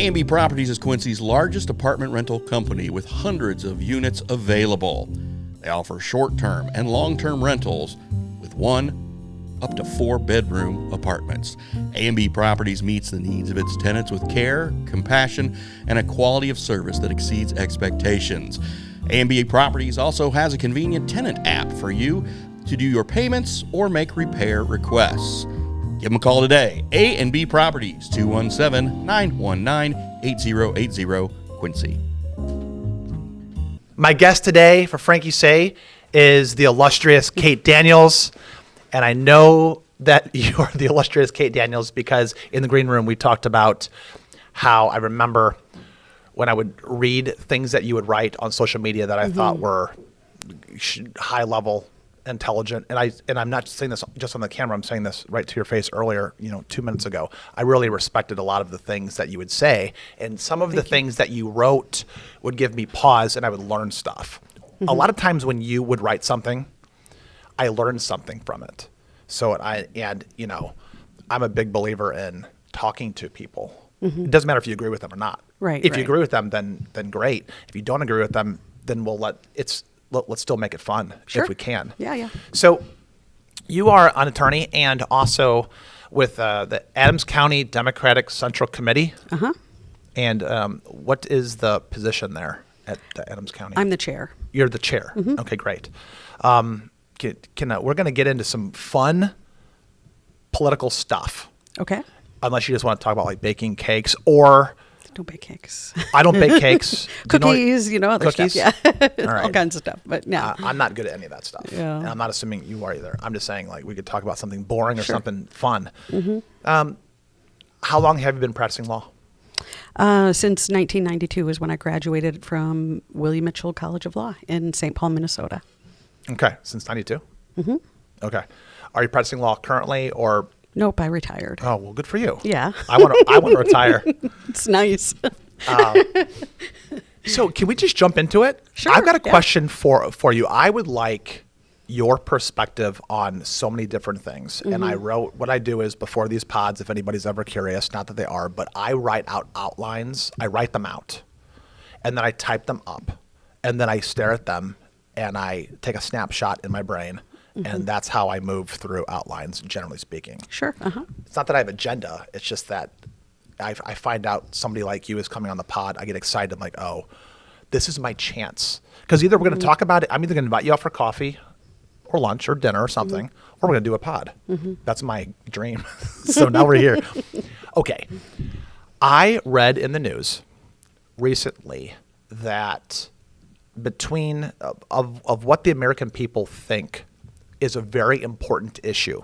A&B Properties is Quincy's largest apartment rental company with hundreds of units available. They offer short-term and long-term rentals with 1 up to 4 bedroom apartments. A&B Properties meets the needs of its tenants with care, compassion, and a quality of service that exceeds expectations. A&B Properties also has a convenient tenant app for you to do your payments or make repair requests. Give them a call today. A&B Properties, 217-919-8080, Quincy. My guest today for Frankie Say is the illustrious Kate Daniels. And I know that you are the illustrious Kate Daniels because in the green room we talked about how I remember when I would read things that you would write on social media that I thought were high level, intelligent, and I'm not saying this just on the camera, I'm saying this right to your face earlier, 2 minutes ago. I really respected a lot of the things that you would say, and some of the things that you wrote would give me pause and I would learn stuff. A lot of times when you would write something, I learned something from it. So I'm a big believer in talking to people. It doesn't matter if you agree with them or not. Right. If you agree with them, then great. If you don't agree with them, then let's still make it fun if we can. Yeah. So you are an attorney and also with the Adams County Democratic Central Committee. And what is the position there at the Adams County? I'm the chair. You're the chair. Okay, great. We're going to get into some fun political stuff. Okay. Unless you just want to talk about like baking cakes or... Don't bake cakes. I don't bake cakes. Cookies, other cookies? stuff. Yeah. All right. All kinds of stuff. But no. I'm not good at any of that stuff. Yeah. And I'm not assuming you are either. I'm just saying like we could talk about something boring or something fun. How long have you been practicing law? Since 1992 is when I graduated from William Mitchell College of Law in St. Paul, Minnesota. Okay. Since 92? Okay. Are you practicing law currently or... Nope, I retired. Oh, well, good for you. Yeah. I want to retire. It's nice. So can we just jump into it? Sure. I've got a question for you. I would like your perspective on so many different things. And I wrote, what I do is before these pods, if anybody's ever curious, not that they are, but I write out outlines. I write them out and then I type them up and then I stare at them and I take a snapshot in my brain. And that's how I move through outlines, generally speaking. Sure. It's not that I have agenda. It's just that I find out somebody like you is coming on the pod. I get excited. I'm like, oh, this is my chance. Because either we're going to talk about it. I'm either going to invite you out for coffee or lunch or dinner or something, or we're going to do a pod. That's my dream. So now we're here. Okay. I read in the news recently that between of what the American people think is a very important issue.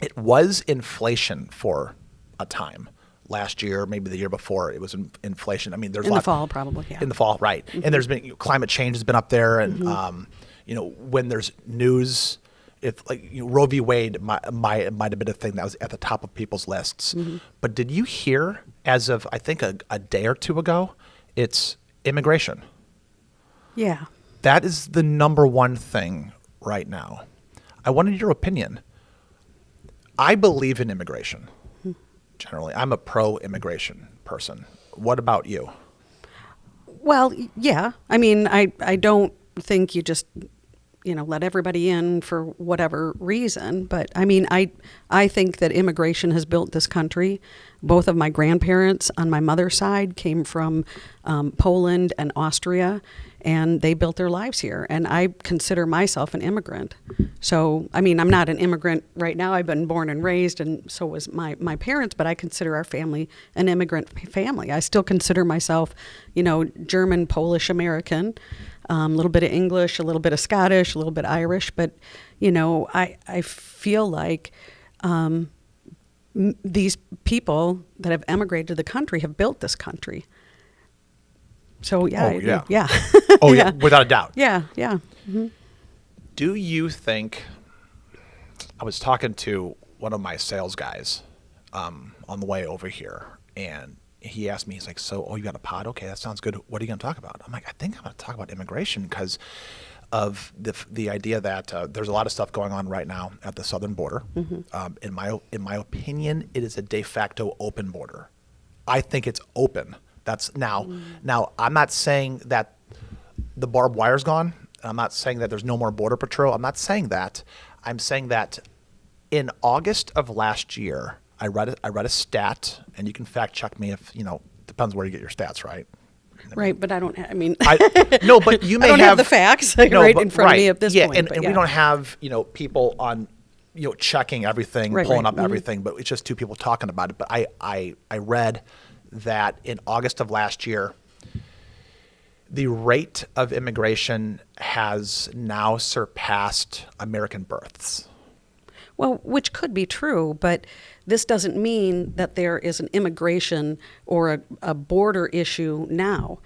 It was inflation for a time. Last year, maybe the year before, it was inflation. I mean, there's in the fall, probably. Yeah. In the fall, right? And there's been climate change has been up there, and when there's news, if Roe v. Wade might have been a thing that was at the top of people's lists. But did you hear, as of I think a day or two ago, it's immigration? Yeah. That is the number one thing right now. I wanted your opinion. I believe in immigration, generally. I'm a pro-immigration person. What about you? Well, yeah. I mean, I don't think you just, let everybody in for whatever reason. But I mean, I think that immigration has built this country. Both of my grandparents on my mother's side came from Poland and Austria, and they built their lives here. And I consider myself an immigrant. So, I mean, I'm not an immigrant right now. I've been born and raised, and so was my parents, but I consider our family an immigrant family. I still consider myself, German, Polish, American, a little bit of English, a little bit of Scottish, a little bit Irish. But, I feel like these people that have emigrated to the country have built this country. So, yeah. Yeah. Oh, yeah, without a doubt. Yeah. Do you think, I was talking to one of my sales guys on the way over here, and he asked me, he's like, you got a pod? Okay, that sounds good. What are you going to talk about? I'm like, I think I'm going to talk about immigration because of the idea that there's a lot of stuff going on right now at the southern border. In my opinion, it is a de facto open border. I think it's open. That's now. Now, I'm not saying that the barbed wire's gone. I'm not saying that there's no more border patrol. I'm not saying that. I'm saying that in August of last year, I read a stat, and you can fact check me if depends where you get your stats, right? Right, but I don't. No, but you may I don't have the facts in front of me at this point. And we don't have people on checking everything, pulling up everything, but it's just two people talking about it. But I read that in August of last year, the rate of immigration has now surpassed American births. Well, which could be true, but this doesn't mean that there is an immigration or a border issue now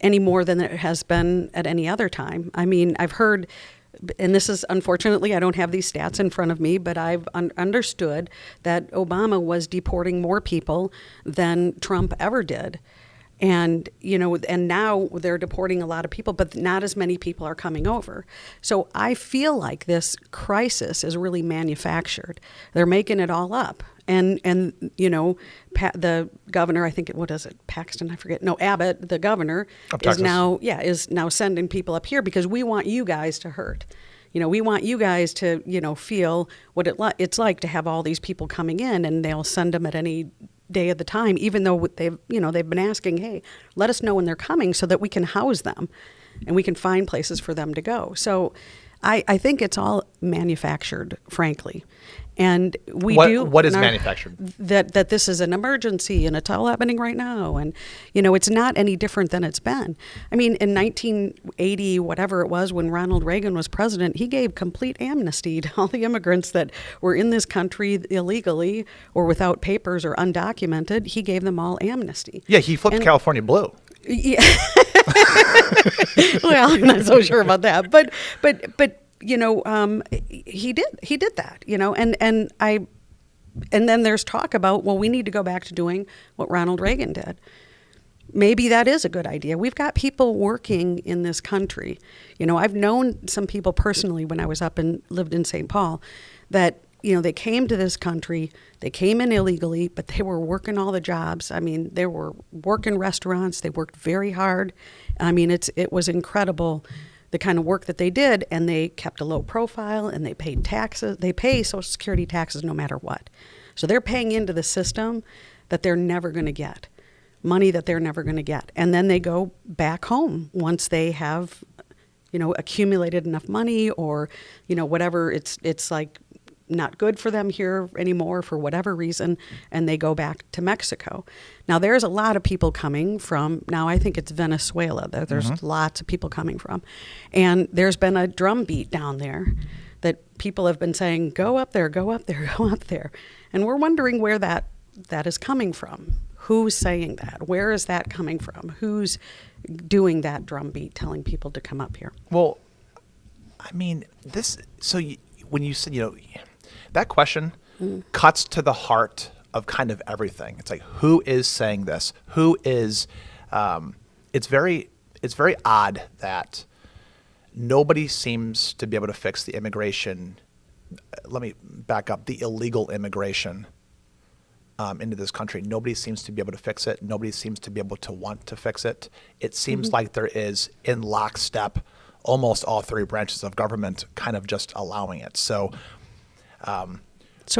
any more than there has been at any other time. I mean, I've heard, and this is unfortunately, I don't have these stats in front of me, but I've understood that Obama was deporting more people than Trump ever did. And, and now they're deporting a lot of people, but not as many people are coming over. So I feel like this crisis is really manufactured. They're making it all up. And the governor, I think, what is it, Paxton? I forget. No, Abbott, the governor, is now sending people up here because we want you guys to hurt. We want you guys to, feel what it's like to have all these people coming in, and they'll send them at any day of the time, even though they've been asking, hey, let us know when they're coming so that we can house them and we can find places for them to go. So I think it's all manufactured, frankly. And what is manufactured? That this is an emergency and it's all happening right now. And, it's not any different than it's been. I mean, in 1980, whatever it was, when Ronald Reagan was president, he gave complete amnesty to all the immigrants that were in this country illegally or without papers or undocumented. He gave them all amnesty. Yeah, he flipped California blue. Yeah. Well, I'm not so sure about that, but he did that, and then there's talk about, well, we need to go back to doing what Ronald Reagan did. Maybe that is a good idea. We've got people working in this country. I've known some people personally when I was up and lived in St. Paul that, they came to this country, they came in illegally, but they were working all the jobs. I mean, they were working restaurants, they worked very hard. I mean, it was incredible the kind of work that they did, and they kept a low profile, and they paid taxes. They pay Social Security taxes no matter what. So they're paying into the system that they're never going to get, money that they're never going to get. And then they go back home once they have, accumulated enough money or, whatever. It's like not good for them here anymore for whatever reason, and they go back to Mexico. Now, there's a lot of people coming from, now I think it's Venezuela that there's lots of people coming from. And there's been a drumbeat down there that people have been saying, go up there, go up there, go up there. And we're wondering where that is coming from. Who's saying that? Where is that coming from? Who's doing that drumbeat, telling people to come up here? Well, I mean, when you said, that question cuts to the heart of kind of everything. It's like, who is saying this? Who is? It's very odd that nobody seems to be able to fix the immigration. Let me back up. The illegal immigration into this country. Nobody seems to be able to fix it. Nobody seems to be able to want to fix it. It seems like there is, in lockstep, almost all three branches of government kind of just allowing it. So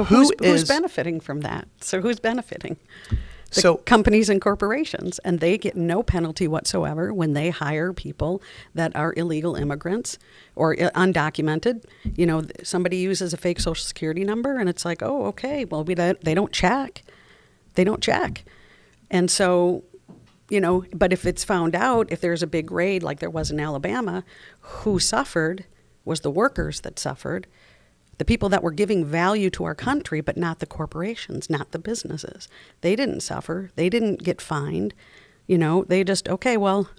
who's benefiting from that? So who's benefiting? The companies and corporations, and they get no penalty whatsoever when they hire people that are illegal immigrants or undocumented. Somebody uses a fake Social Security number, and it's like, oh, okay, well, they don't check. They don't check. And so, but if it's found out, if there's a big raid like there was in Alabama, who suffered was the workers that suffered. The people that were giving value to our country, but not the corporations, not the businesses. They didn't suffer. They didn't get fined. They just, okay, well,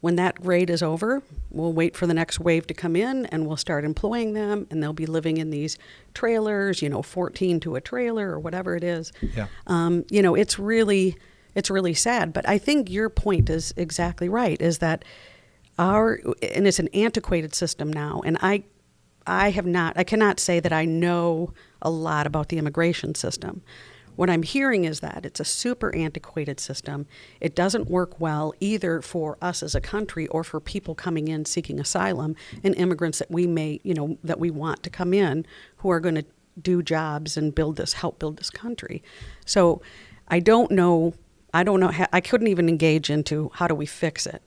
when that raid is over, we'll wait for the next wave to come in and we'll start employing them, and they'll be living in these trailers, 14 to a trailer or whatever it is. Yeah. It's really sad. But I think your point is exactly right, is that and it's an antiquated system now, and I cannot say that I know a lot about the immigration system. What I'm hearing is that it's a super antiquated system. It doesn't work well either for us as a country or for people coming in seeking asylum and immigrants that we may, that we want to come in who are going to do jobs and help build this country. So I don't know. I couldn't even engage into how do we fix it.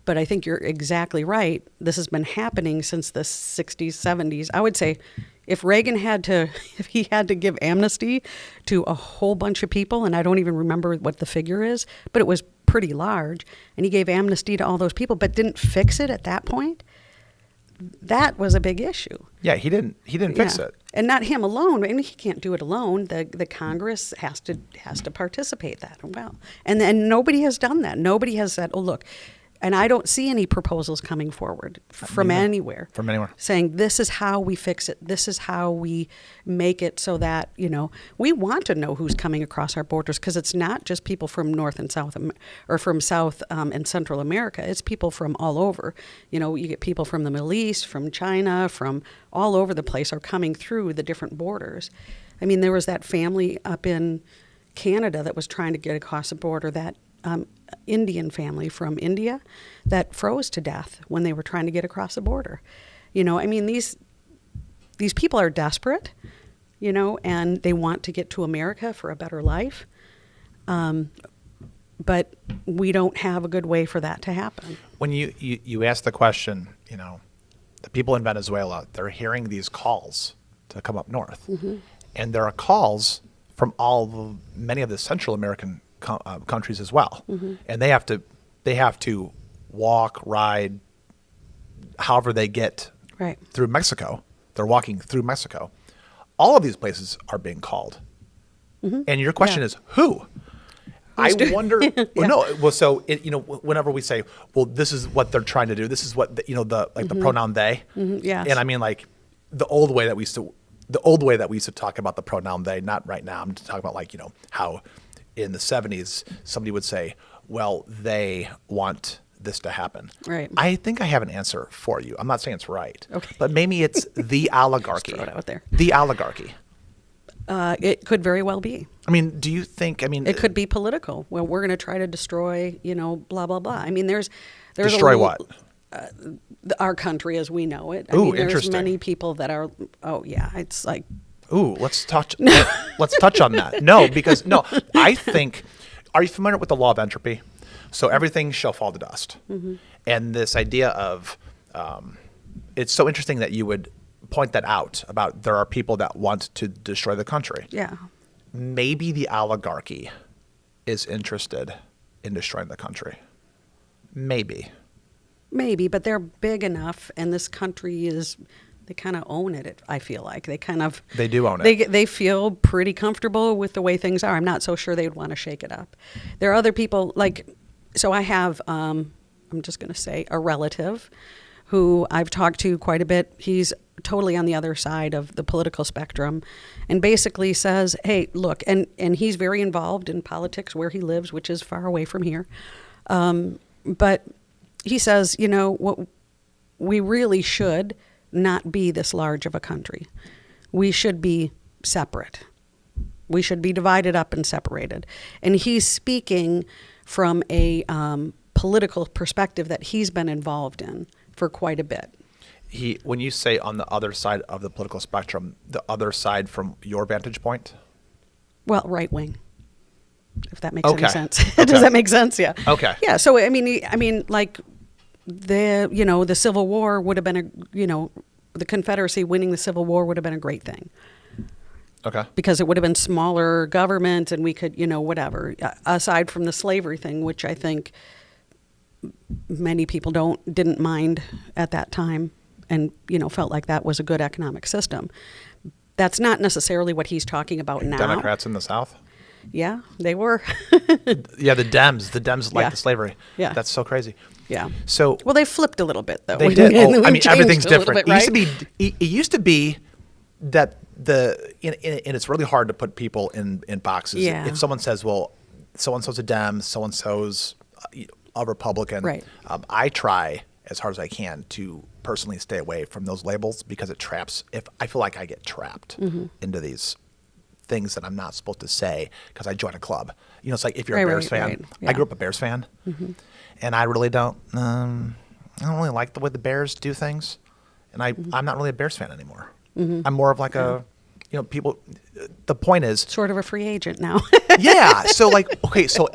But I think you're exactly right. This has been happening since the 60s, 70s. I would say if Reagan if he had to give amnesty to a whole bunch of people, and I don't even remember what the figure is, but it was pretty large, and he gave amnesty to all those people, but didn't fix it at that point, that was a big issue. Yeah, he didn't fix it. And not him alone. I mean, he can't do it alone. The Congress has to participate that well. And nobody has done that. Nobody has said, oh, look. And I don't see any proposals coming forward from anywhere. From anywhere. Saying this is how we fix it. This is how we make it so that, we want to know who's coming across our borders, because it's not just people from North and South, or from South and Central America. It's people from all over. You get people from the Middle East, from China, from all over the place are coming through the different borders. I mean, there was that family up in Canada that was trying to get across the border, that Indian family from India that froze to death when they were trying to get across the border. I mean, these people are desperate, and they want to get to America for a better life. But we don't have a good way for that to happen. When you ask the question, the people in Venezuela, they're hearing these calls to come up north. Mm-hmm. And there are calls from many of the Central American countries as well. Mm-hmm. And they have to walk, ride, however they get through Mexico. They're walking through Mexico. All of these places are being called. Mm-hmm. And your question is, who? I wonder. Yeah. Well, no. Well, so whenever we say, well, this is what they're trying to do. This is what the pronoun they. Mm-hmm. Yes. And I mean, like the old way that we used to talk about the pronoun they. Not right now. I'm talking about how in the 70s somebody would say, well, they want this to happen. Right. I think I have an answer for you. I'm not saying it's right. Okay. But maybe it's the oligarchy. Just throw it out there. The oligarchy. It could very well be. I mean, do you think? I mean, it could be political. Well, we're going to try to destroy, blah blah blah. I mean, there's destroy what? Our country as we know it. Ooh, there's interesting. many people that are. Oh yeah, it's like. Ooh, let's touch on that. No, I think. Are you familiar with the law of entropy? So everything shall fall to dust, mm-hmm. and this idea of, it's so interesting that you would point that out about there are people that want to destroy the country. Yeah. Maybe the oligarchy is interested in destroying the country. Maybe, but they're big enough, and this country is. They kind of own it. I feel like they do own it. They feel pretty comfortable with the way things are. I'm not so sure they would want to shake it up. There are other people so I have. I'm just going to say a relative who I've talked to quite a bit. He's totally on the other side of the political spectrum, and basically says, "Hey, look," and he's very involved in politics where he lives, which is far away from here. But he says, what we really should not be this large of a country. We should be separate. We should be divided up and separated. And he's speaking from a political perspective that he's been involved in for quite a bit. When you say on the other side of the political spectrum, the other side from your vantage point? Well, right wing, if that makes any sense. Okay. Does that make sense? Yeah. Okay. Yeah. So I mean, like the Civil War would have been the Confederacy winning the Civil War would have been a great thing. Okay. Because it would have been smaller government, and we could, whatever. Aside from the slavery thing, which I think many people didn't mind at that time, and felt like that was a good economic system. That's not necessarily what he's talking about now. Democrats in the South? Yeah, they were. Yeah, the Dems liked the slavery. Yeah. That's so crazy. Yeah. So well, they flipped a little bit though. They did. Everything's Bit, different. right? It used to be that and it's really hard to put people in boxes. Yeah. If someone says, well, so and so's a Dem, so and so's a Republican. Right. I try as hard as I can to personally stay away from those labels because it traps. If I feel like I get trapped into these things that I'm not supposed to say because I joined a club. You know, it's like if you're Right, a Bears right, fan. right. Yeah. I grew up a Bears fan, and I really don't. I don't really like the way the Bears do things, and I'm not really a Bears fan anymore. I'm more of like a, you know, people. The point is, Sort of a free agent now. yeah. So like, okay, so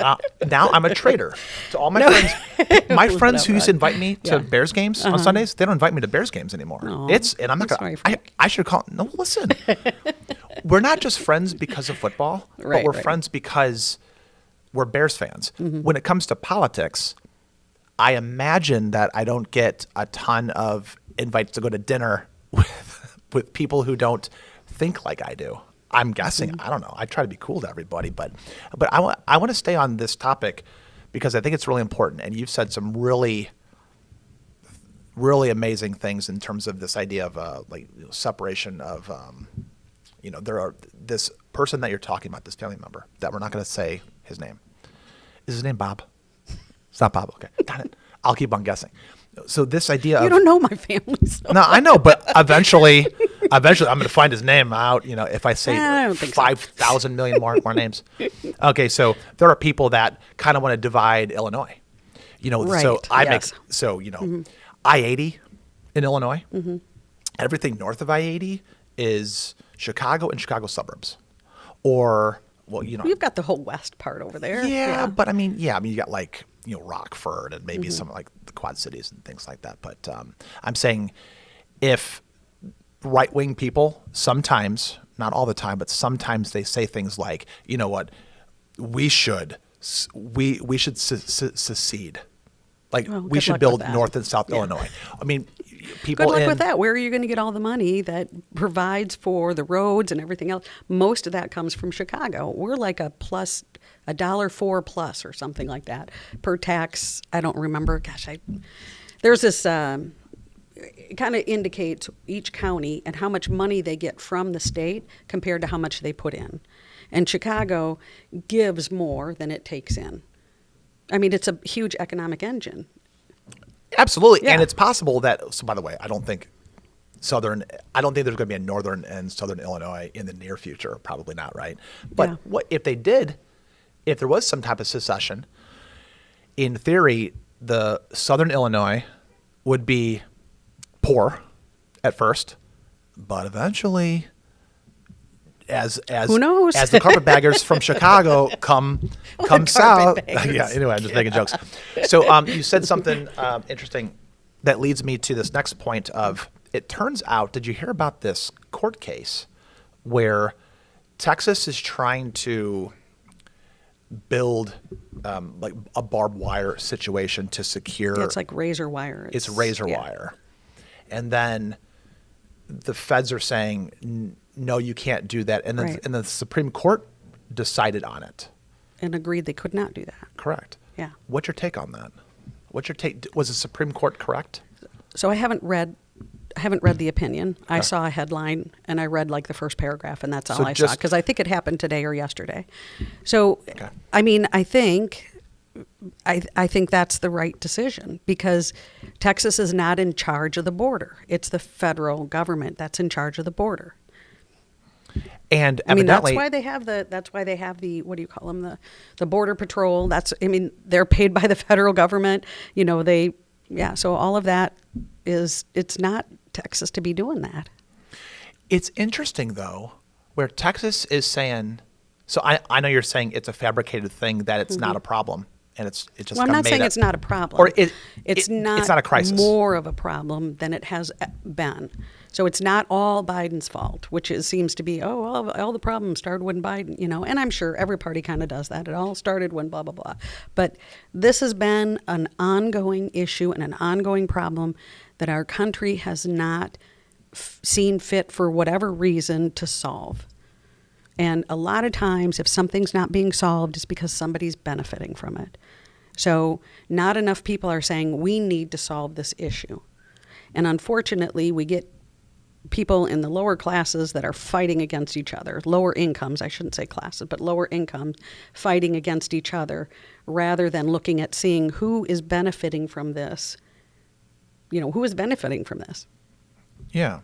now I'm a traitor to all my friends. My friends who used to invite me to Bears games on Sundays, they don't invite me to Bears games anymore. Aw, And I'm not I'm gonna. sorry for that. I should call. No, listen. We're not just friends because of football, but Right, we're right. friends because we're Bears fans. When it comes to politics, I imagine that I don't get a ton of invites to go to dinner with people who don't think like I do. I'm guessing. I don't know. I try to be cool to everybody, but I want to stay on this topic because I think it's really important. And you've said some really, really amazing things in terms of this idea of separation of, there are this person that you're talking about, this family member that we're not going to say his name. Is his name Bob? It's not Bob. Okay, got it. I'll keep on guessing. So this idea You of don't know my family. So. no, I know, but eventually, I'm going to find his name out. You know, if I say I don't think so. 5,000 million more names. Okay, so there are people that kind of want to divide Illinois. You know, so Right, yes. I-80 in Illinois. Everything north of I-80 is Chicago and Chicago suburbs, or You've got the whole west part over there. yeah, but I mean, you got like, Rockford and maybe some like the Quad Cities and things like that. But I'm saying if right-wing people sometimes, not all the time, but sometimes they say things like, you know what, we should secede. Like Well, we good should luck build with that. North and South Yeah. Illinois. I mean, people Good luck in, with that. Where are you going to get all the money that provides for the roads and everything else? Most of that comes from Chicago. We're like $1.04 plus or something like that per tax. I don't remember. Gosh, there's this. It kind of indicates each county and how much money they get from the state compared to how much they put in. And Chicago gives more than it takes in. I mean, it's a huge economic engine. Absolutely. Yeah. And it's possible that, so by the way, I don't think there's going to be a northern and southern Illinois in the near future. Probably not, right? But Yeah. what if they did, if there was some type of secession, in theory, the southern Illinois would be poor at first, but eventually, as Who knows? as the carpetbaggers from Chicago come south. carpetbaggers. Yeah. Anyway, I'm just making jokes. So you said something interesting that leads me to this next point of, it turns out, did you hear about this court case where Texas is trying to build like a barbed wire situation to secure? Yeah, it's like razor wire. It's razor yeah. wire. And then the feds are saying, no, you can't do that. And then Right. and the Supreme Court decided on it. And agreed they could not do that. Correct. Yeah. What's your take on that? What's your take? Was the Supreme Court correct? So I haven't read the opinion. I saw a headline and I read like the first paragraph, and that's all So I saw just- because I think it happened today or yesterday. So, Okay. I mean, I think that's the right decision because Texas is not in charge of the border. It's the federal government that's in charge of the border. And I mean, that's evidently, why they have the what do you call them, the border patrol. They're paid by the federal government. So all of that it's not Texas to be doing that. it's interesting though, where Texas is saying, so I know you're saying it's a fabricated thing, that it's not a problem. And it's just Well, I'm kinda not saying made it's up. not a problem. Or it's it's not not a crisis. more of a problem than it has been. So it's not all Biden's fault, which seems to be, all the problems started when Biden, and I'm sure every party kind of does that. It all started when blah, blah, blah. But this has been an ongoing issue and an ongoing problem that our country has not seen fit for whatever reason to solve. And a lot of times, if something's not being solved, it's because somebody's benefiting from it. So not enough people are saying, we need to solve this issue. And unfortunately, we get people in the lower classes that are fighting against each other, lower incomes, I shouldn't say classes, but lower incomes, fighting against each other, rather than looking at seeing who is benefiting from this. Who is benefiting from this? Yeah.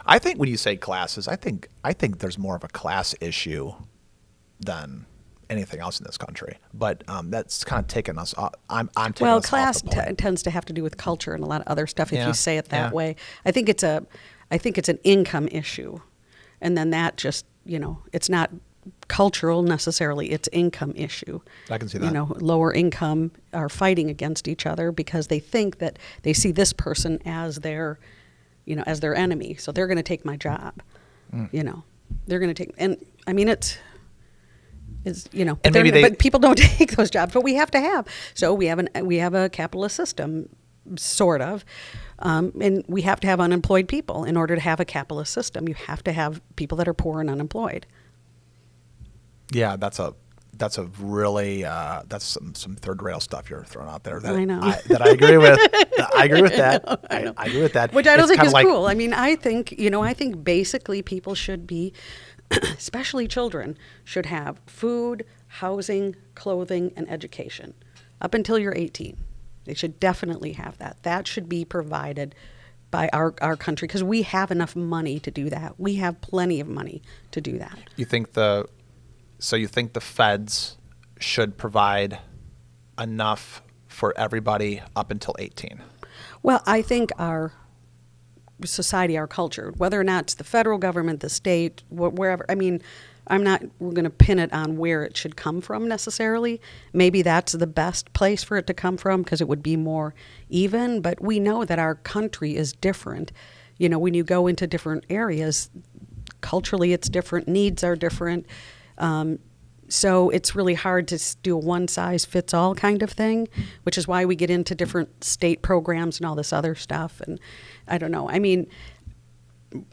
I think when you say classes, I think there's more of a class issue than anything else in this country. But that's kind of taken us off. I'm taking Well, us off class the point. tends to have to do with culture and a lot of other stuff. If Yeah, you say it that yeah. way, I think it's an income issue, and then that just it's not cultural necessarily. It's income issue. I can see that. Lower income are fighting against each other because they think that they see this person as their enemy, so they're going to take my job. They're going to take, and I mean but And maybe but people don't take those jobs, but we have to have. So we have a capitalist system, sort of, and we have to have unemployed people in order to have a capitalist system. You have to have people that are poor and unemployed. Yeah, that's a really that's some third rail stuff you're throwing out there. That I know. That I agree with. I agree with that. I know. I agree with that. Which I don't It's think kinda is like, cool. I mean, I think basically people should be, especially children, should have food, housing, clothing, and education up until you're 18. They should definitely have that. That should be provided by our country because we have enough money to do that. We have plenty of money to do that. You think the feds should provide enough for everybody up until 18? Well, I think our society, our culture, whether or not it's the federal government, the state, wherever, I mean, we're going to pin it on where it should come from necessarily. Maybe that's the best place for it to come from because it would be more even, but we know that our country is different. When you go into different areas, culturally it's different, needs are different. So it's really hard to do a one-size-fits-all kind of thing, which is why we get into different state programs and all this other stuff. And I don't know. I mean,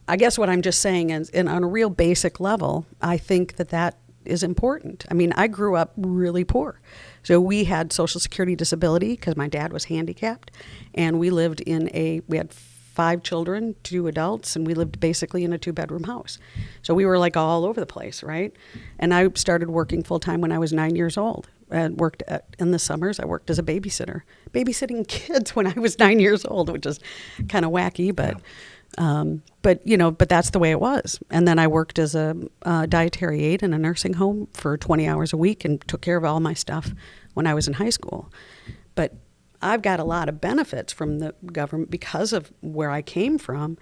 I guess what I'm just saying is, on a real basic level, I think that is important. I mean, I grew up really poor. So we had Social Security disability because my dad was handicapped. And we had 5 children, 2 adults, and we lived basically in a 2-bedroom house. So we were like all over the place, right? And I started working full-time when I was 9 years old. And in the summers, I worked as a babysitter, babysitting kids when I was 9 years old, which is kind of wacky, but but that's the way it was. And then I worked as a dietary aide in a nursing home for 20 hours a week and took care of all my stuff when I was in high school. But I've got a lot of benefits from the government because of where I came from.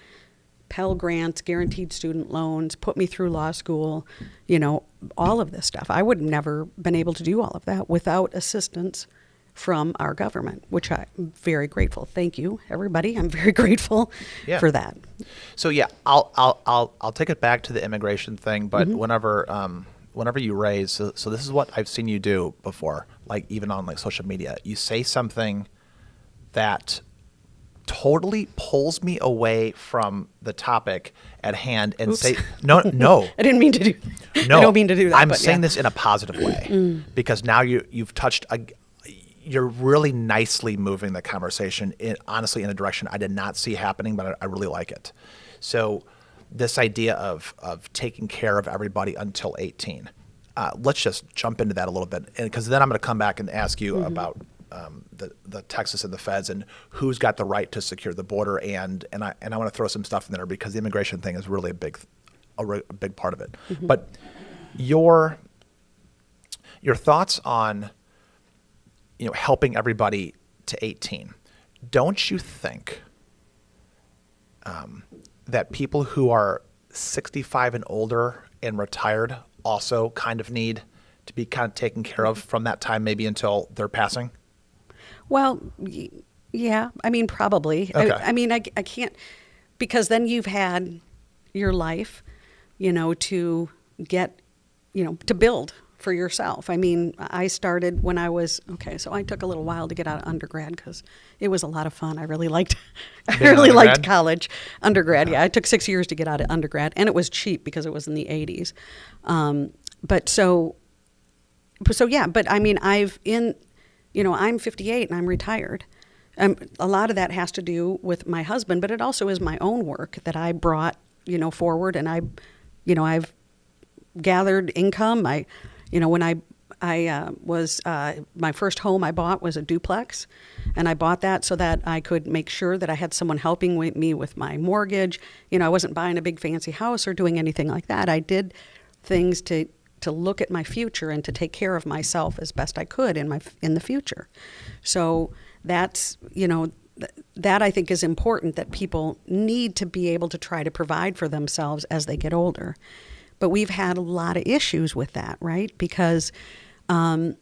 Pell Grants, guaranteed student loans, put me through law school, all of this stuff. I would have never been able to do all of that without assistance from our government, which I'm very grateful. Thank you, everybody. I'm very grateful for that. So yeah, I'll take it back to the immigration thing, but whenever you raise, so this is what I've seen you do before, like even on like social media, you say something that totally pulls me away from the topic at hand and say, no. I didn't mean to do No, I don't mean to do that. I'm but saying yeah. this in a positive way because now you've touched you're really nicely moving the conversation honestly in a direction I did not see happening, but I really like it. So this idea of taking care of everybody until 18, let's just jump into that a little bit, because then I'm going to come back and ask you about the Texas and the feds and who's got the right to secure the border, and I want to throw some stuff in there because the immigration thing is really a big part of it. But your thoughts on helping everybody to 18. Don't you think that people who are 65 and older and retired also kind of need to be kind of taken care of from that time maybe until they're passing? Well, yeah. I mean, probably. Okay. I mean, I can't, because then you've had your life, to get, to build for yourself. I mean, I started when I was, so I took a little while to get out of undergrad because it was a lot of fun. I really liked liked college. Undergrad, yeah. I took 6 years to get out of undergrad, and it was cheap because it was in the 80s. But I mean, I'm 58 and I'm retired. A lot of that has to do with my husband, but it also is my own work that I brought, forward, and I've gathered income. When my first home I bought was a duplex, and I bought that so that I could make sure that I had someone helping me with my mortgage. I wasn't buying a big fancy house or doing anything like that. I did things to look at my future and to take care of myself as best I could in the future. So that's, that I think is important, that people need to be able to try to provide for themselves as they get older. But we've had a lot of issues with that, right? Because when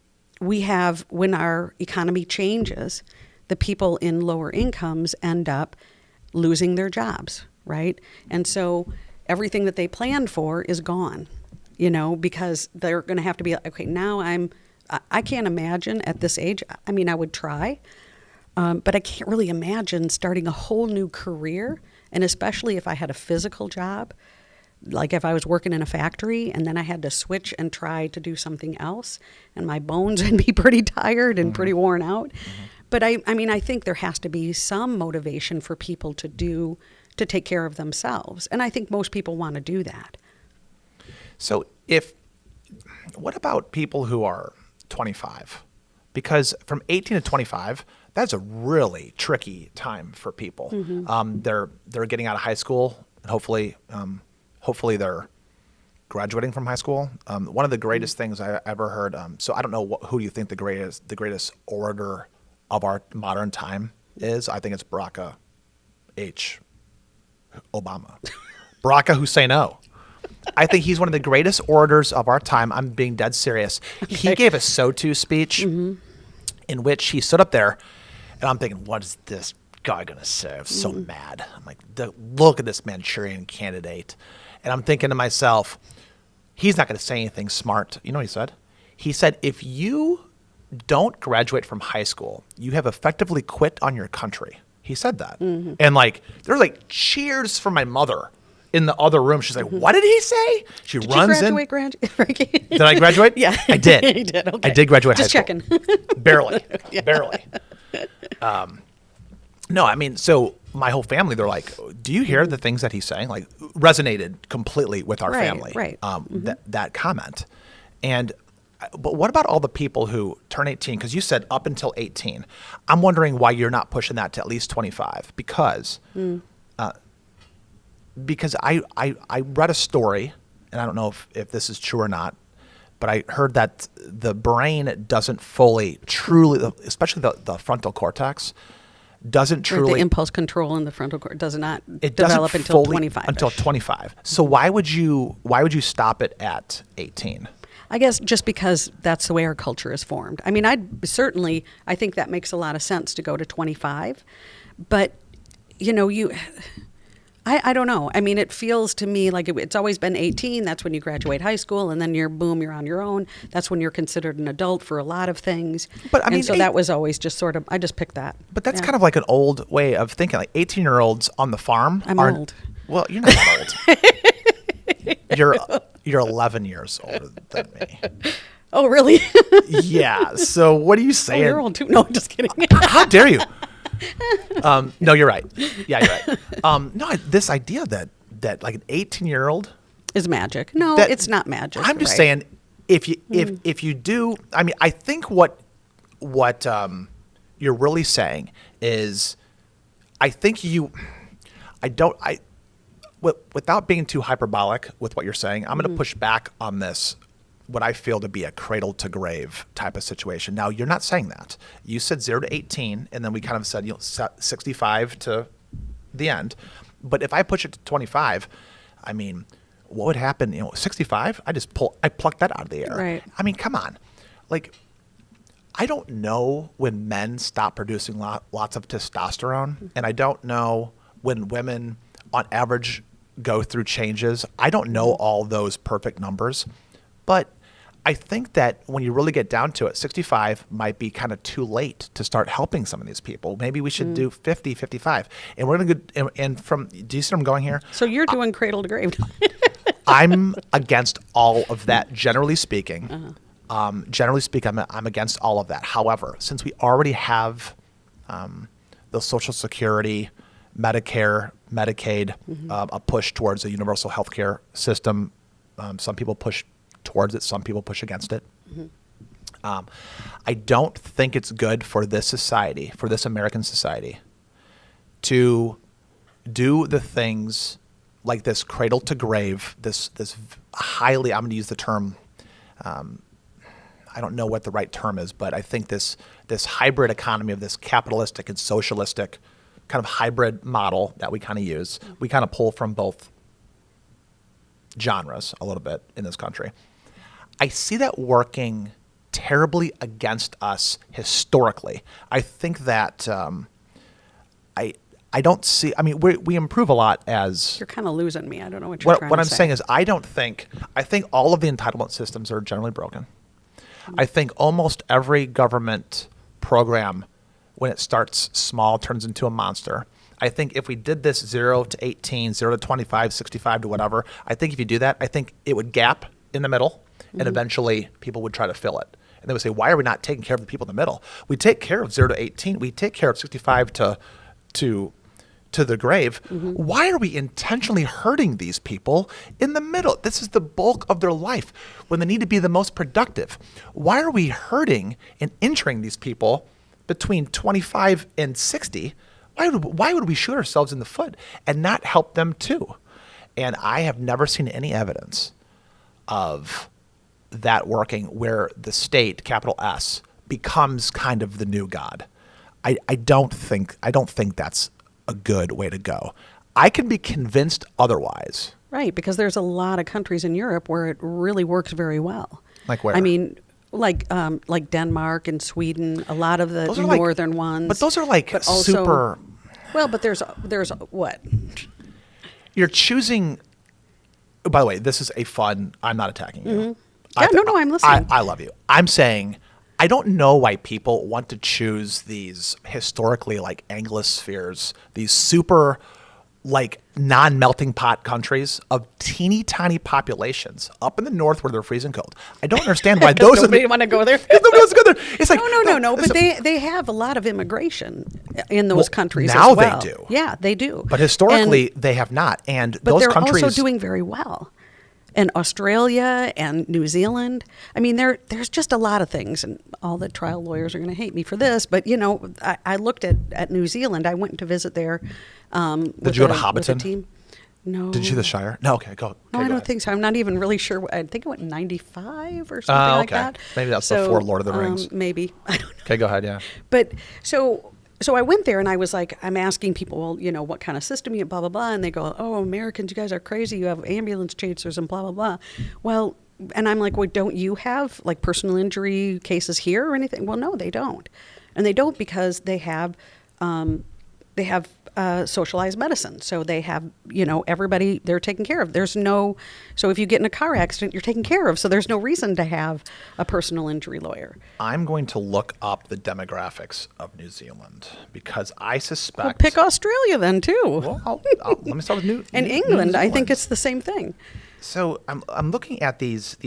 our economy changes, the people in lower incomes end up losing their jobs, right? And so everything that they planned for is gone, because they're going to have to be, okay, now I can't imagine at this age. I mean, I would try, but I can't really imagine starting a whole new career. And especially if I had a physical job, like if I was working in a factory and then I had to switch and try to do something else, and my bones would be pretty tired and pretty worn out. Mm-hmm. But I think there has to be some motivation for people to take care of themselves. And I think most people want to do that. So what about people who are 25? Because from 18 to 25, that's a really tricky time for people. Mm-hmm. They're getting out of high school, and hopefully they're graduating from high school. One of the greatest things I ever heard. So I don't know who do you think the greatest orator of our modern time is. I think it's Barack Obama. Barack Hussein-O. I think he's one of the greatest orators of our time. I'm being dead serious. Okay. He gave a SOTU speech in which he stood up there, and I'm thinking, what is this guy going to say? I'm so mad. I'm like, look at this Manchurian candidate. And I'm thinking to myself, he's not going to say anything smart. You know what he said? He said, if you don't graduate from high school, you have effectively quit on your country. He said that. Mm-hmm. And there's cheers from my mother in the other room. She's like, what did he say? She runs in. Frankie? Did I graduate? Yeah. I did. You did. Okay. I did graduate Just high school. checking. Barely. No, I mean, so my whole family, they're like, do you hear the things that he's saying? Resonated completely with our family. Right. That comment. But what about all the people who turn 18? Because you said up until 18. I'm wondering why you're not pushing that to at least 25. Because I read a story, and I don't know if this is true or not, but I heard that the brain doesn't fully, truly, especially the frontal cortex, doesn't truly. The impulse control in the frontal cortex does not it develop until 25. Until 25. So why would you stop it at 18? I guess just because that's the way our culture is formed. I mean, I think that makes a lot of sense to go to 25, but I don't know. I mean, it feels to me like it's always been 18. That's when you graduate high school, and then you're on your own. That's when you're considered an adult for a lot of things. But I mean, so that was always just sort of, I just picked that. But that's kind of like an old way of thinking. 18-year-olds on the farm I'm old. Well, you're not that old. You're 11 years older than me. Oh, really? Yeah. So what are you saying? Oh, you're old too. No, I'm just kidding. How dare you? No, you're right. Yeah, you're right. No, this idea that an 18-year-old is magic. No, it's not magic. I'm just saying, if you do, I mean, I think what you're really saying is, without being too hyperbolic with what you're saying, I'm going to push back on this, what I feel to be a cradle to grave type of situation. Now, you're not saying that. You said 0 to 18, and then we kind of said 65 to the end. But if I push it to 25, I mean, what would happen? 65, I plucked that out of the air. Right. I mean, come on. I don't know when men stop producing lots of testosterone, and I don't know when women, on average, go through changes. I don't know all those perfect numbers, but I think that when you really get down to it, 65 might be kind of too late to start helping some of these people. Maybe we should do 50, 55. And we're going to go, do you see where I'm going here? So you're doing cradle to grave. I'm against all of that, generally speaking. Generally speaking, I'm against all of that. However, since we already have the Social Security, Medicare, Medicaid, a push towards a universal health care system, some people push towards it, some people push against it. I don't think it's good for this society, for this American society, to do the things like this cradle to grave, this highly, I'm going to use the term, I don't know what the right term is, but I think this hybrid economy of this capitalistic and socialistic kind of hybrid model that we kind of use, we kind of pull from both genres a little bit in this country. I see that working terribly against us historically. I think that I don't see. I mean, we improve a lot as. You're kind of losing me. I don't know what you're trying to say. What I'm saying is, I think all of the entitlement systems are generally broken. I think almost every government program, when it starts small, turns into a monster. I think if we did this 0 to 18, 0 to 25, 65 to whatever, I think if you do that, I think it would gap in the middle, and eventually people would try to fill it. And they would say, why are we not taking care of the people in the middle? We take care of 0 to 18. We take care of 65 to the grave. Why are we intentionally hurting these people in the middle? This is the bulk of their life when they need to be the most productive. Why are we hurting and injuring these people between 25 and 60? Why would we shoot ourselves in the foot and not help them too? And I have never seen any evidence of that working where the state, capital S, becomes kind of the new God. I don't think that's a good way to go. I can be convinced otherwise. Right, because there's a lot of countries in Europe where it really works very well. Like where? I mean, like Denmark and Sweden, a lot of the northern ones. But those are like super. Well, but there's what? You're choosing. Oh, by the way, this is a fun. I'm not attacking you. Yeah, no, I'm listening. I love you. I'm saying I don't know why people want to choose these historically like Anglospheres, these super like non-melting pot countries of teeny tiny populations up in the north where they're freezing cold. I don't understand why those nobody want to go there. Nobody wants to go there. It's like no. But they have a lot of immigration in those countries now as well. They do. Yeah, they do. But historically, they have not. But those they're countries also doing very well. And Australia and New Zealand. I mean, there's just a lot of things, and all the trial lawyers are going to hate me for this. But I looked at New Zealand. I went to visit there. Did you go to Hobbiton? Team. No. Did you see the Shire? No. Okay, go. No, I don't think so. I'm not even really sure. I think it went in 95 or something like that. Maybe that's before Lord of the Rings. Maybe. I don't know. Okay, go ahead. Yeah. But so I went there and I was like, I'm asking people, well, what kind of system you, blah, blah, blah. And they go, oh, Americans, you guys are crazy. You have ambulance chasers and blah, blah, blah. Well, and I'm like, well, don't you have like personal injury cases here or anything? Well, no, they don't. And they don't because they have socialized medicine. So they have, everybody they're taken care of. So if you get in a car accident, you're taken care of. So there's no reason to have a personal injury lawyer. I'm going to look up the demographics of New Zealand because I suspect. Well, pick Australia then too. Well, let me start with New and New England. Zealand. I think it's the same thing. So I'm looking at these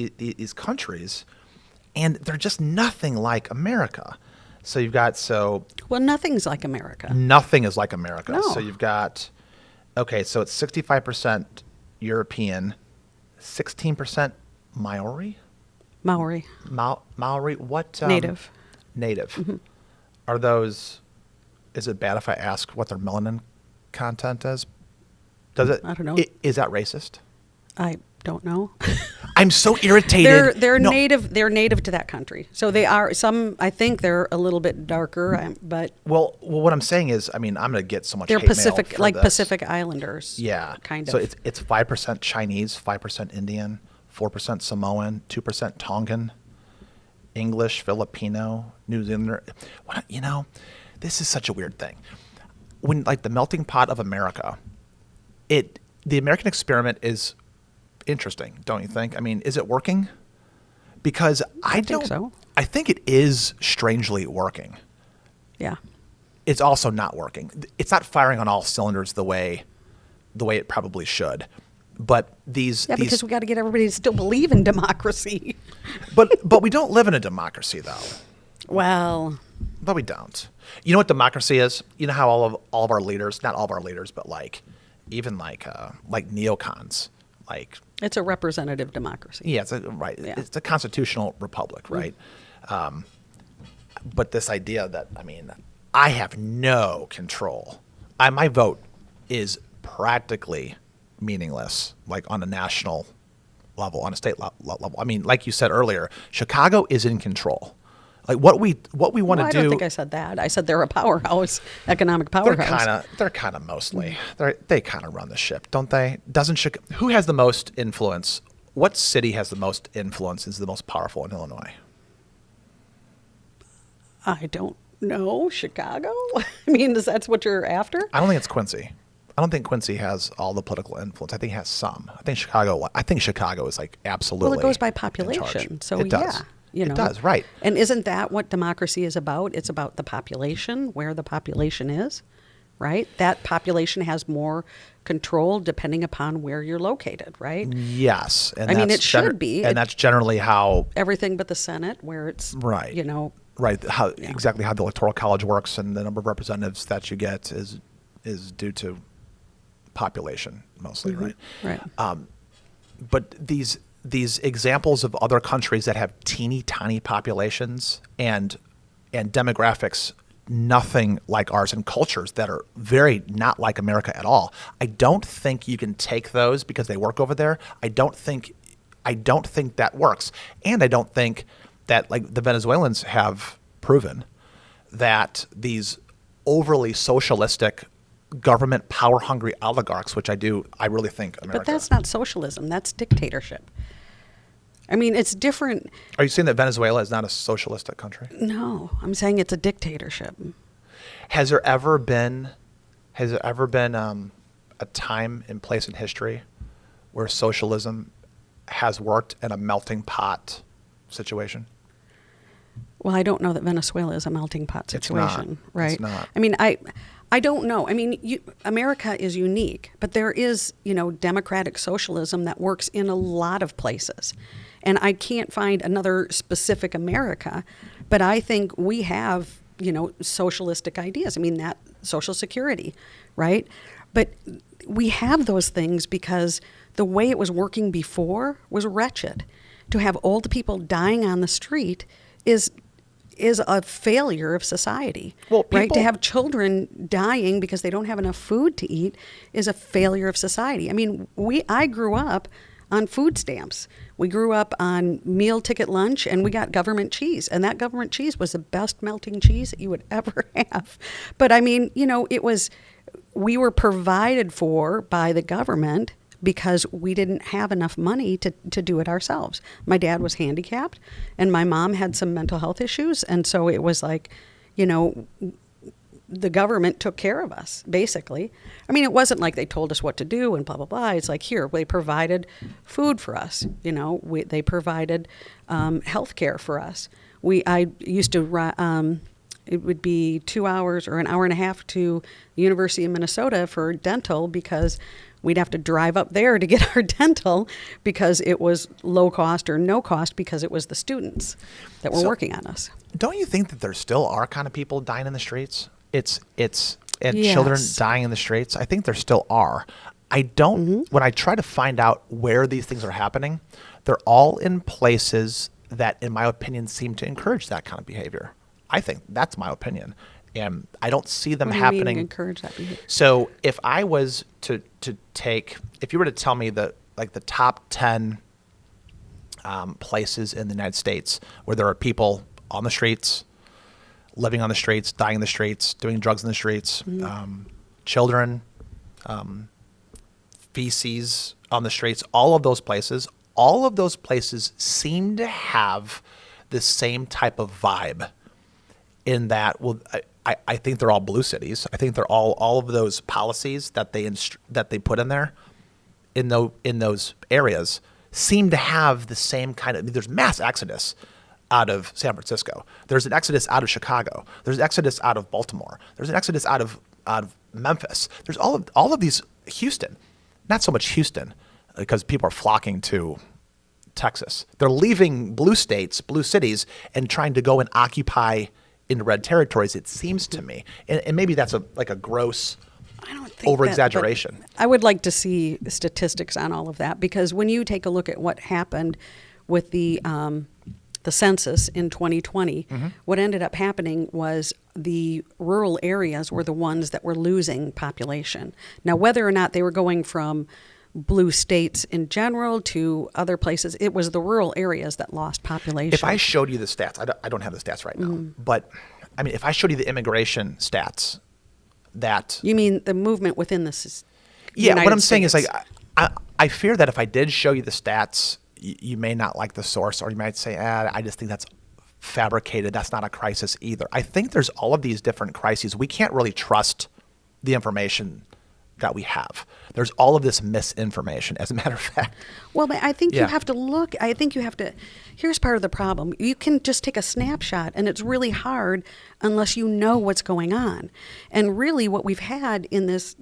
countries, and they're just nothing like America. So you've got Well, nothing's like America. Nothing is like America. No. So you've got, okay, so it's 65% European, 16% Maori. Maori. Maori. What? Native. Native. Mm-hmm. Are those? Is it bad if I ask what their melanin content is? Does it? I don't know. Is that racist? I don't know. I'm so irritated. They're native. They're native to that country. So they are some. I think they're a little bit darker, but well, what I'm saying is, I mean, I'm going to get so much. They're hate Pacific, mail for like this. Pacific Islanders. Yeah, kind of. So it's 5% Chinese, 5% Indian, 4% Samoan, 2% Tongan, English, Filipino, New Zealander. This is such a weird thing. When like the melting pot of America, the American experiment is interesting, don't you think? I mean, is it working? Because I don't think so. I think it is strangely working. Yeah. It's also not working. It's not firing on all cylinders the way it probably should. But because we got to get everybody to still believe in democracy. but we don't live in a democracy though. Well, but we don't. You know what democracy is? You know how all of our leaders, not all of our leaders, but even neocons, it's a representative democracy. Yeah, it's a constitutional republic, right? But this idea that, I mean, I have no control. My vote is practically meaningless, like on a national level, on a state level. I mean, like you said earlier, Chicago is in control. Like what we want to I do. don't think I said that. I said they're a powerhouse, economic powerhouse. They're kind of mostly. They kind of run the ship, don't they? Who has the most influence? What city has the most influence? Is the most powerful in Illinois? I don't know. Chicago? I mean, that's what you're after? I don't think it's Quincy. I don't think Quincy has all the political influence. I think it has some. I think Chicago is like absolutely. Well, it goes by in charge. population. So it does. Yeah, It does, right. And isn't that what democracy is about? It's about the population, where the population is, right? That population has more control depending upon where you're located, right? Yes. And I mean, it should be. And that's generally how. Everything but the Senate, where it's, Right. Right. Exactly how the Electoral College works and the number of representatives that you get is due to population mostly, Mm-hmm. right? Right. But these examples of other countries that have teeny tiny populations and demographics nothing like ours, and cultures that are very not like America at all, I don't think you can take those because they work over there. I don't think that works. And I don't think that, like the Venezuelans have proven, that these overly socialistic government power hungry oligarchs, which I really think America. But that's not socialism. That's dictatorship. I mean, it's different. Are you saying that Venezuela is not a socialistic country? No, I'm saying it's a dictatorship. Has there ever been a time and place in history where socialism has worked in a melting pot situation? Well, I don't know that Venezuela is a melting pot situation, right? It's not. I mean, I don't know. I mean, America is unique, but there is, democratic socialism that works in a lot of places. And I can't find another specific America, but I think we have, socialistic ideas. I mean, that Social Security, right? But we have those things because the way it was working before was wretched. To have old people dying on the street is a failure of society, right? To have children dying because they don't have enough food to eat is a failure of society. I mean, I grew up on food stamps. We grew up on meal ticket lunch, and we got government cheese. And that government cheese was the best melting cheese that you would ever have. But I mean, we were provided for by the government because we didn't have enough money to do it ourselves. My dad was handicapped, and my mom had some mental health issues. And so it was like, the government took care of us, basically. I mean, it wasn't like they told us what to do and blah, blah, blah. It's like, here, they provided food for us. They provided health care for us. I used to, it would be 2 hours or an hour and a half to the University of Minnesota for dental because we'd have to drive up there to get our dental because it was low cost or no cost because it was the students that were working on us. Don't you think that there still are kind of people dying in the streets? It's Yes. children dying in the streets. I think there still are. I don't, when I try to find out where these things are happening, they're all in places that, in my opinion, seem to encourage that kind of behavior. I think that's my opinion. And I don't see them happening. What do you mean encourage that behavior? So if I was to take, if you were to tell me the top 10 places in the United States where there are people on the streets, living on the streets, dying in the streets, doing drugs in the streets, children, feces on the streets, all of those places seem to have the same type of vibe in that, well, I think they're all blue cities. I think they're all of those policies that they put in there in those areas seem to have the same kind of, there's mass exodus out of San Francisco. There's an exodus out of Chicago. There's an exodus out of Baltimore. There's an exodus out of Memphis. There's all of these, Houston, not so much Houston because people are flocking to Texas. They're leaving blue states, blue cities, and trying to go and occupy in red territories, it seems to me. And maybe that's a gross over-exaggeration. I would like to see statistics on all of that because when you take a look at what happened with the the census in 2020, what ended up happening was the rural areas were the ones that were losing population. Now, whether or not they were going from blue states in general to other places, it was the rural areas that lost population. If I showed you the stats, I don't have the stats right now, but I mean, if I showed you the immigration stats, that You mean the movement within the yeah, what United I'm saying is like States. I fear that if I did show you the stats, you may not like the source, or you might say, I just think that's fabricated. That's not a crisis either. I think there's all of these different crises. We can't really trust the information that we have. There's all of this misinformation, as a matter of fact. Well, but I think Yeah. you have to look. I think you have to. Here's part of the problem. You can just take a snapshot, and it's really hard unless you know what's going on. And really, what we've had in this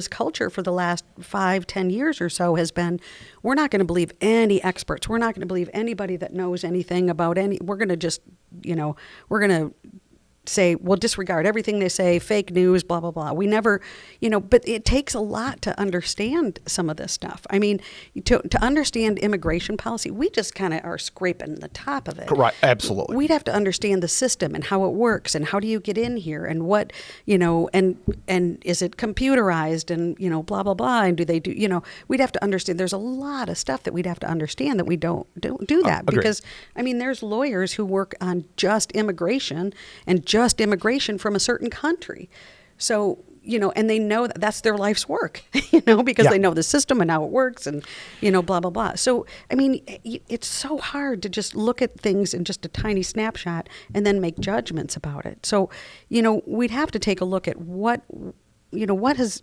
culture for the last 5-10 years or so has been, we're not going to believe any experts. We're not going to believe anybody that knows anything about any. We're going to just, we're going to say, well, disregard everything they say, fake news, blah, blah, blah. We never, but it takes a lot to understand some of this stuff. I mean, to understand immigration policy, we just kind of are scraping the top of it. Right, absolutely. We'd have to understand the system and how it works and how do you get in here and what, and is it computerized and, blah, blah, blah. And do they do, we'd have to understand. There's a lot of stuff that we'd have to understand that we don't do that. Agreed. Because, I mean, there's lawyers who work on just immigration and just immigration from a certain country. So, and they know that that's their life's work, because Yeah. they know the system and how it works and, blah, blah, blah. So, I mean, it's so hard to just look at things in just a tiny snapshot and then make judgments about it. So, we'd have to take a look at what has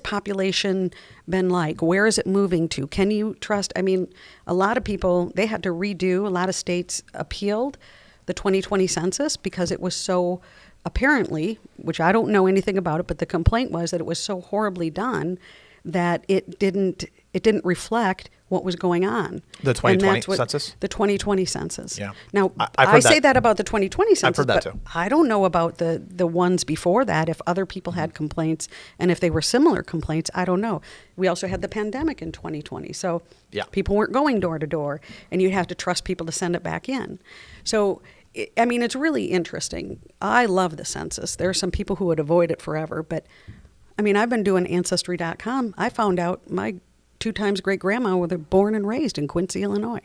population been like? Where is it moving to? Can you trust? I mean, a lot of people, they had to redo, a lot of states appealed the 2020 census because it was so apparently, which I don't know anything about it, but the complaint was that it was so horribly done that it didn't reflect what was going on. The 2020 census? The 2020 census. Yeah. Now, I've I heard say that. that about the 2020 census, I've heard that but too. I don't know about the ones before that, if other people had complaints and if they were similar complaints, I don't know. We also had the pandemic in 2020, so Yeah. people weren't going door to door, and you'd have to trust people to send it back in. So, I mean, it's really interesting. I love the census. There are some people who would avoid it forever, but I mean, I've been doing Ancestry.com. I found out my 2 times great grandma was born and raised in Quincy, Illinois.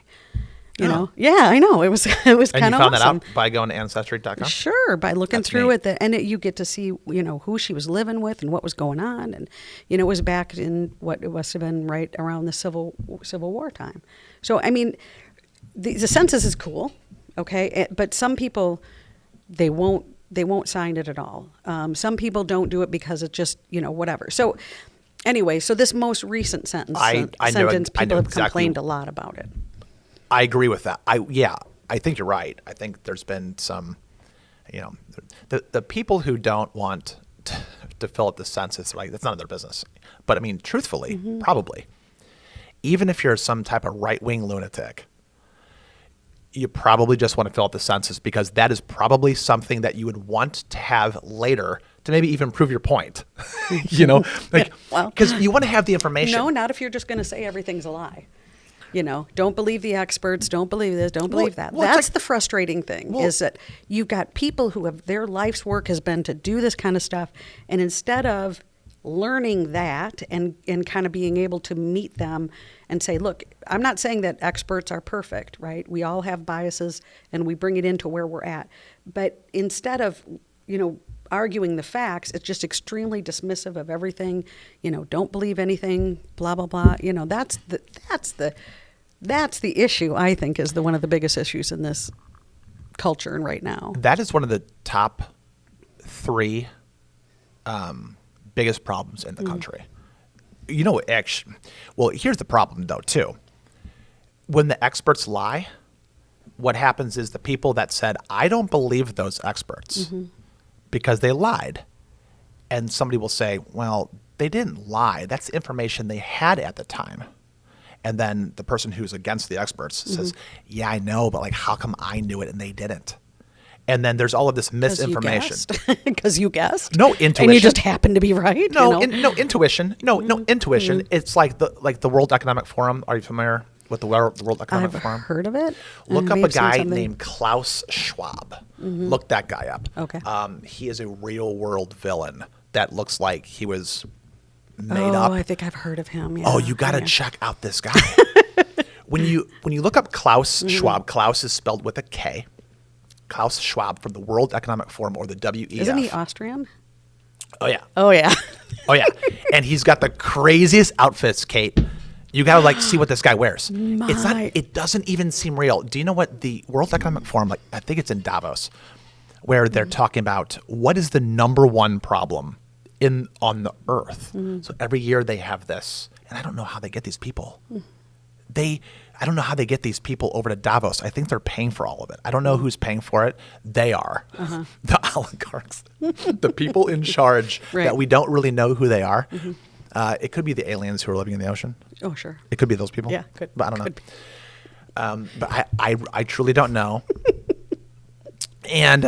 You know? Yeah, I know. It was kind of awesome. And you found that out by going to Ancestry.com? Sure, by looking That's through neat. it, and you get to see, who she was living with and what was going on, and it was back in what it must have been right around the Civil War time. So, I mean, the census is cool, okay, but some people they won't sign it at all. Some people don't do it because it's just whatever. So, anyway, so this most recent sentence, I people know have exactly. complained a lot about it. I agree with that. I think you're right. I think there's been some, the people who don't want to fill out the census, right? That's none of their business. But I mean, truthfully, probably, even if you're some type of right-wing lunatic, you probably just want to fill out the census because that is probably something that you would want to have later to maybe even prove your point. Because you want to have the information. No, not if you're just going to say everything's a lie. Don't believe the experts, don't believe this, don't believe that. well, it's That's like- the frustrating thing, is that you've got people who have their life's work has been to do this kind of stuff, and instead of learning that and kind of being able to meet them and say, look, I'm not saying that experts are perfect, right? We all have biases and we bring it into where we're at. But instead of, arguing the facts, it's just extremely dismissive of everything, don't believe anything, blah, blah, blah. That's the issue, I think, is one of the biggest issues in this culture right now. That is one of the top 3 biggest problems in the country. Actually, well, here's the problem, though, too. When the experts lie, what happens is the people that said, I don't believe those experts because they lied. And somebody will say, well, they didn't lie. That's the information they had at the time. And then the person who's against the experts says, yeah, I know, but how come I knew it and they didn't? And then there's all of this misinformation. Because you guessed? No, intuition. And you just happened to be right? No, no intuition. No, intuition. It's like the World Economic Forum. Are you familiar with the World Economic I've Forum? heard of it. Look and up may a have seen guy something. named Klaus Schwab. Look that guy up. Okay. He is a real world villain that looks like he was made Oh, up. I think I've heard of him. Yeah. Oh, you got to Yeah. check out this guy. when you look up Klaus Schwab, Klaus is spelled with a K. Klaus Schwab from the World Economic Forum, or the WEF. Isn't he Austrian? Oh yeah. Oh yeah. Oh yeah. And he's got the craziest outfits, Kate. You gotta like see what this guy wears. It's not. My. It doesn't even seem real. Do you know what the World Economic Forum? Like, I think it's in Davos, where they're talking about what is the number one problem on the earth. So every year they have this, and I don't know how they get these people. I don't know how they get these people over to Davos. I think they're paying for all of it. I don't know who's paying for it. They are. The oligarchs, the people in charge Right. that we don't really know who they are. It could be the aliens who are living in the ocean. Oh sure. It could be those people. Yeah, could. But I don't know. Could be. But I truly don't know. And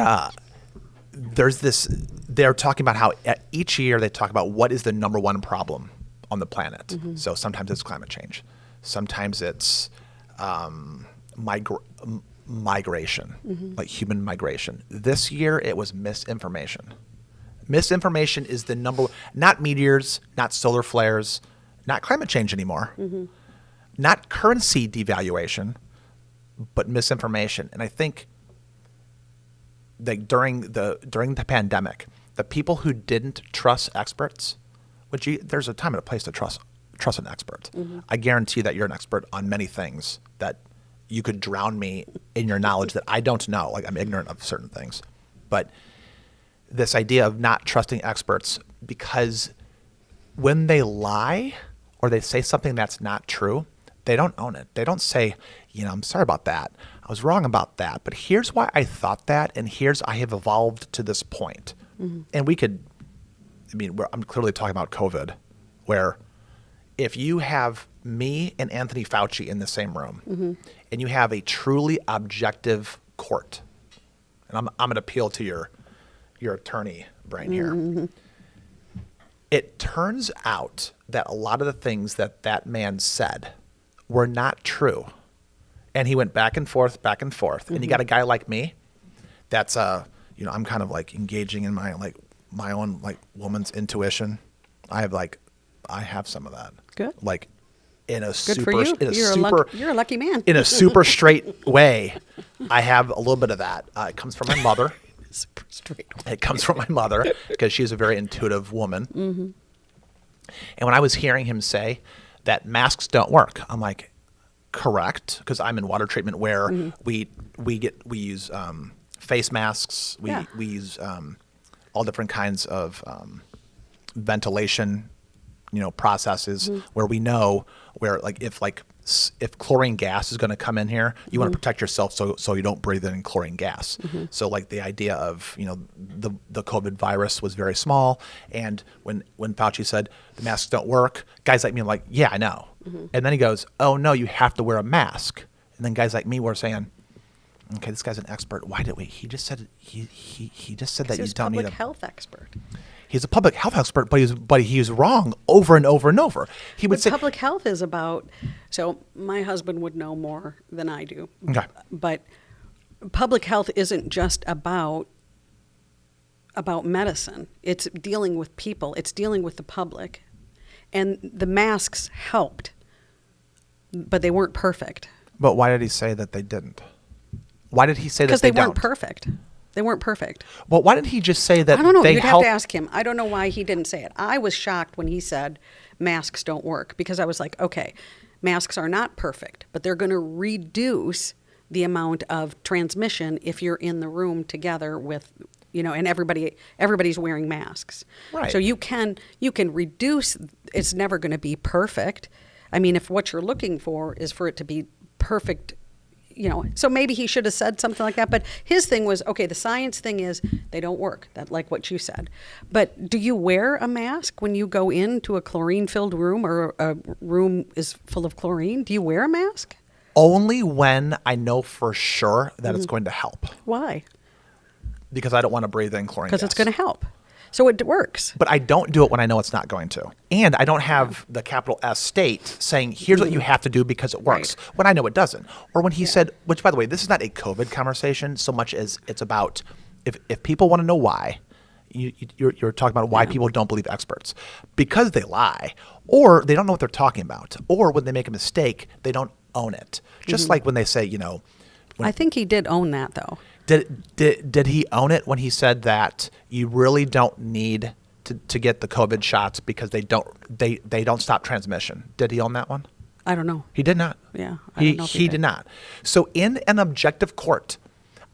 there's this. They're talking about how each year they talk about what is the number one problem on the planet. So sometimes it's climate change. Sometimes it's migration, like human migration. This year it was misinformation. Misinformation is the number. Not meteors, not solar flares, not climate change anymore. Not currency devaluation, but misinformation. And I think that during the pandemic, the people who didn't trust experts, there's a time and a place to trust an expert. I guarantee that you're an expert on many things that you could drown me in your knowledge that I don't know. Like, I'm ignorant of certain things. But this idea of not trusting experts, because when they lie or they say something that's not true, they don't own it. They don't say, I'm sorry about that. I was wrong about that. But here's why I thought that, and I have evolved to this point. And I'm clearly talking about COVID, where if you have me and Anthony Fauci in the same room, and you have a truly objective court, and I'm going to appeal to your attorney brain here. It turns out that a lot of the things that man said were not true. And he went back and forth. And you got a guy like me that's, I'm kind of like engaging in my own like woman's intuition. I have some of that. Good. Like in a Good super, for you. in a You're super, you're a lucky man. in a super straight way. I have a little bit of that. It comes from my mother. Super straight. It comes from my mother because she's a very intuitive woman. And when I was hearing him say that masks don't work, I'm like, correct, because I'm in water treatment where we use face masks. We use all different kinds of ventilation, processes where we know where if chlorine gas is going to come in here, you want to protect yourself so you don't breathe in chlorine gas. So like the idea of the COVID virus was very small, and when Fauci said the masks don't work, guys like me are like, yeah, I know. And then he goes, oh no, you have to wear a mask. And then guys like me were saying, okay, this guy's an expert. Why did we? He just said he just said that you don't need a public health expert. He's a public health expert, but he was wrong over and over and over. He would But say public health is about. So my husband would know more than I do. Okay. But public health isn't just about medicine. It's dealing with people. It's dealing with the public, and the masks helped, but they weren't perfect. But why did he say that they didn't? Why did he say that Because they they weren't don't? perfect. They weren't perfect. Well, why did he just say that I don't know. they You'd help? have to ask him. I don't know why he didn't say it. I was shocked when he said masks don't work, because I was like, okay, masks are not perfect, but they're going to reduce the amount of transmission if you're in the room together with, and everybody's wearing masks. Right. So you can reduce. It's never going to be perfect. I mean, if what you're looking for is for it to be perfect, so maybe he should have said something like that. But his thing was, okay, the science thing is they don't work. That, like what you said. But do you wear a mask when you go into a chlorine-filled room, or a room is full of chlorine? Do you wear a mask? Only when I know for sure that it's going to help. Why? Because I don't want to breathe in chlorine gas. Because it's going to help. So it works. But I don't do it when I know it's not going to. And I don't have the capital S state saying, here's what you have to do because it works, when I know it doesn't. Or when he said, which, by the way, this is not a COVID conversation so much as it's about if people want to know why, you're talking about why people don't believe experts. Because they lie, or they don't know what they're talking about, or when they make a mistake, they don't own it. Just like when they say, I think he did own that, though. Did he own it when he said that you really don't need to get the COVID shots because they don't stop transmission? Did he own that one? I don't know. He did not. Yeah, He did not. So in an objective court,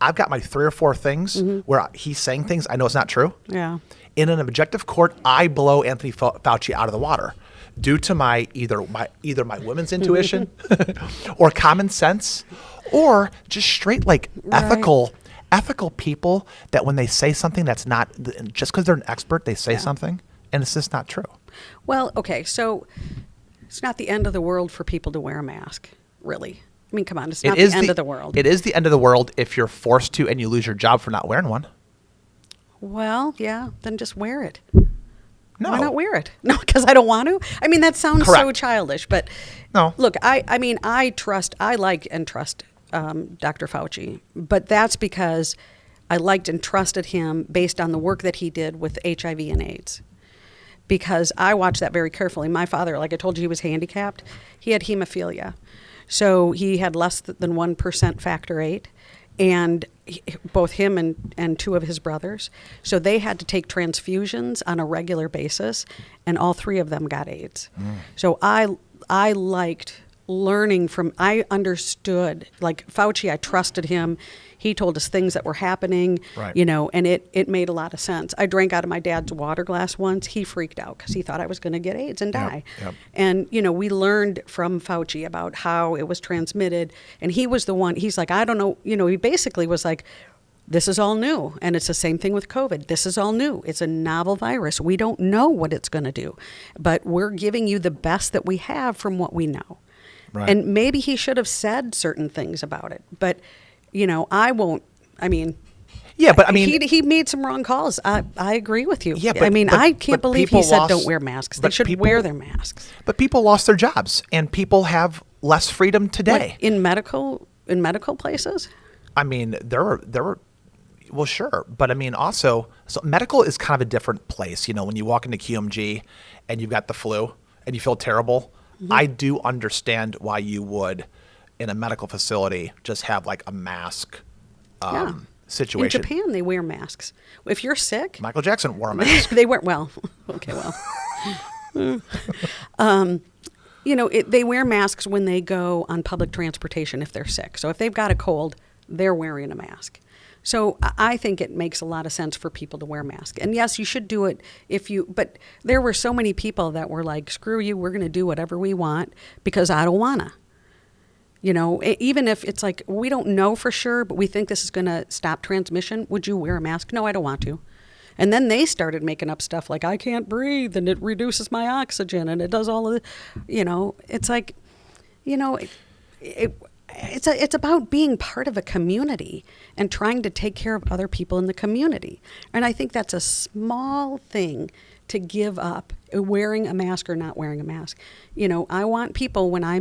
I've got my 3 or 4 things where he's saying things I know it's not true. Yeah. In an objective court, I blow Anthony Fauci out of the water due to my either my women's intuition or common sense, or just straight ethical people that when they say something that's not, just because they're an expert, they say something and it's just not true. Well, okay, so it's not the end of the world for people to wear a mask, really. I mean, come on, it's not the end of the world. It is the end of the world if you're forced to and you lose your job for not wearing one. Well, yeah, then just wear it. No. Why not wear it? No, because I don't want to. I mean, that sounds so childish, but no. Look, I like and trust Dr. Fauci, but that's because I liked and trusted him based on the work that he did with HIV and AIDS. Because I watched that very carefully. My father, like I told you, he was handicapped. He had hemophilia. So he had less than 1% factor VIII, and both him and 2 of his brothers. So they had to take transfusions on a regular basis, and all 3 of them got AIDS. So I liked learning from, I understood, like Fauci, I trusted him. He told us things that were happening, and it made a lot of sense. I drank out of my dad's water glass once. He freaked out because he thought I was going to get AIDS and die. Yep. And, we learned from Fauci about how it was transmitted. And he was the one, he's like, I don't know, he basically was like, this is all new. And it's the same thing with COVID. This is all new. It's a novel virus. We don't know what it's going to do. But we're giving you the best that we have from what we know. Right. And maybe he should have said certain things about it. But I won't. I mean, yeah, but I mean, he made some wrong calls. I agree with you. Yeah, I can't believe he said don't wear masks. They should wear their masks. But people lost their jobs, and people have less freedom today. What, in medical places? I mean, there were. Well, sure, but I mean, also, so medical is kind of a different place. When you walk into QMG and you've got the flu and you feel terrible, I do understand why you would, in a medical facility, just have like a mask situation. In Japan, they wear masks. If you're sick, Michael Jackson wore a mask. They wear they wear masks when they go on public transportation if they're sick. So if they've got a cold, they're wearing a mask. So I think it makes a lot of sense for people to wear masks. And yes, you should do it but there were so many people that were like, screw you, we're going to do whatever we want because I don't want to. Even if it's like, we don't know for sure, but we think this is going to stop transmission. Would you wear a mask? No, I don't want to. And then they started making up stuff like, I can't breathe and it reduces my oxygen and it does all of the, it's like, it's about being part of a community and trying to take care of other people in the community. And I think that's a small thing to give up, wearing a mask or not wearing a mask. I want people when I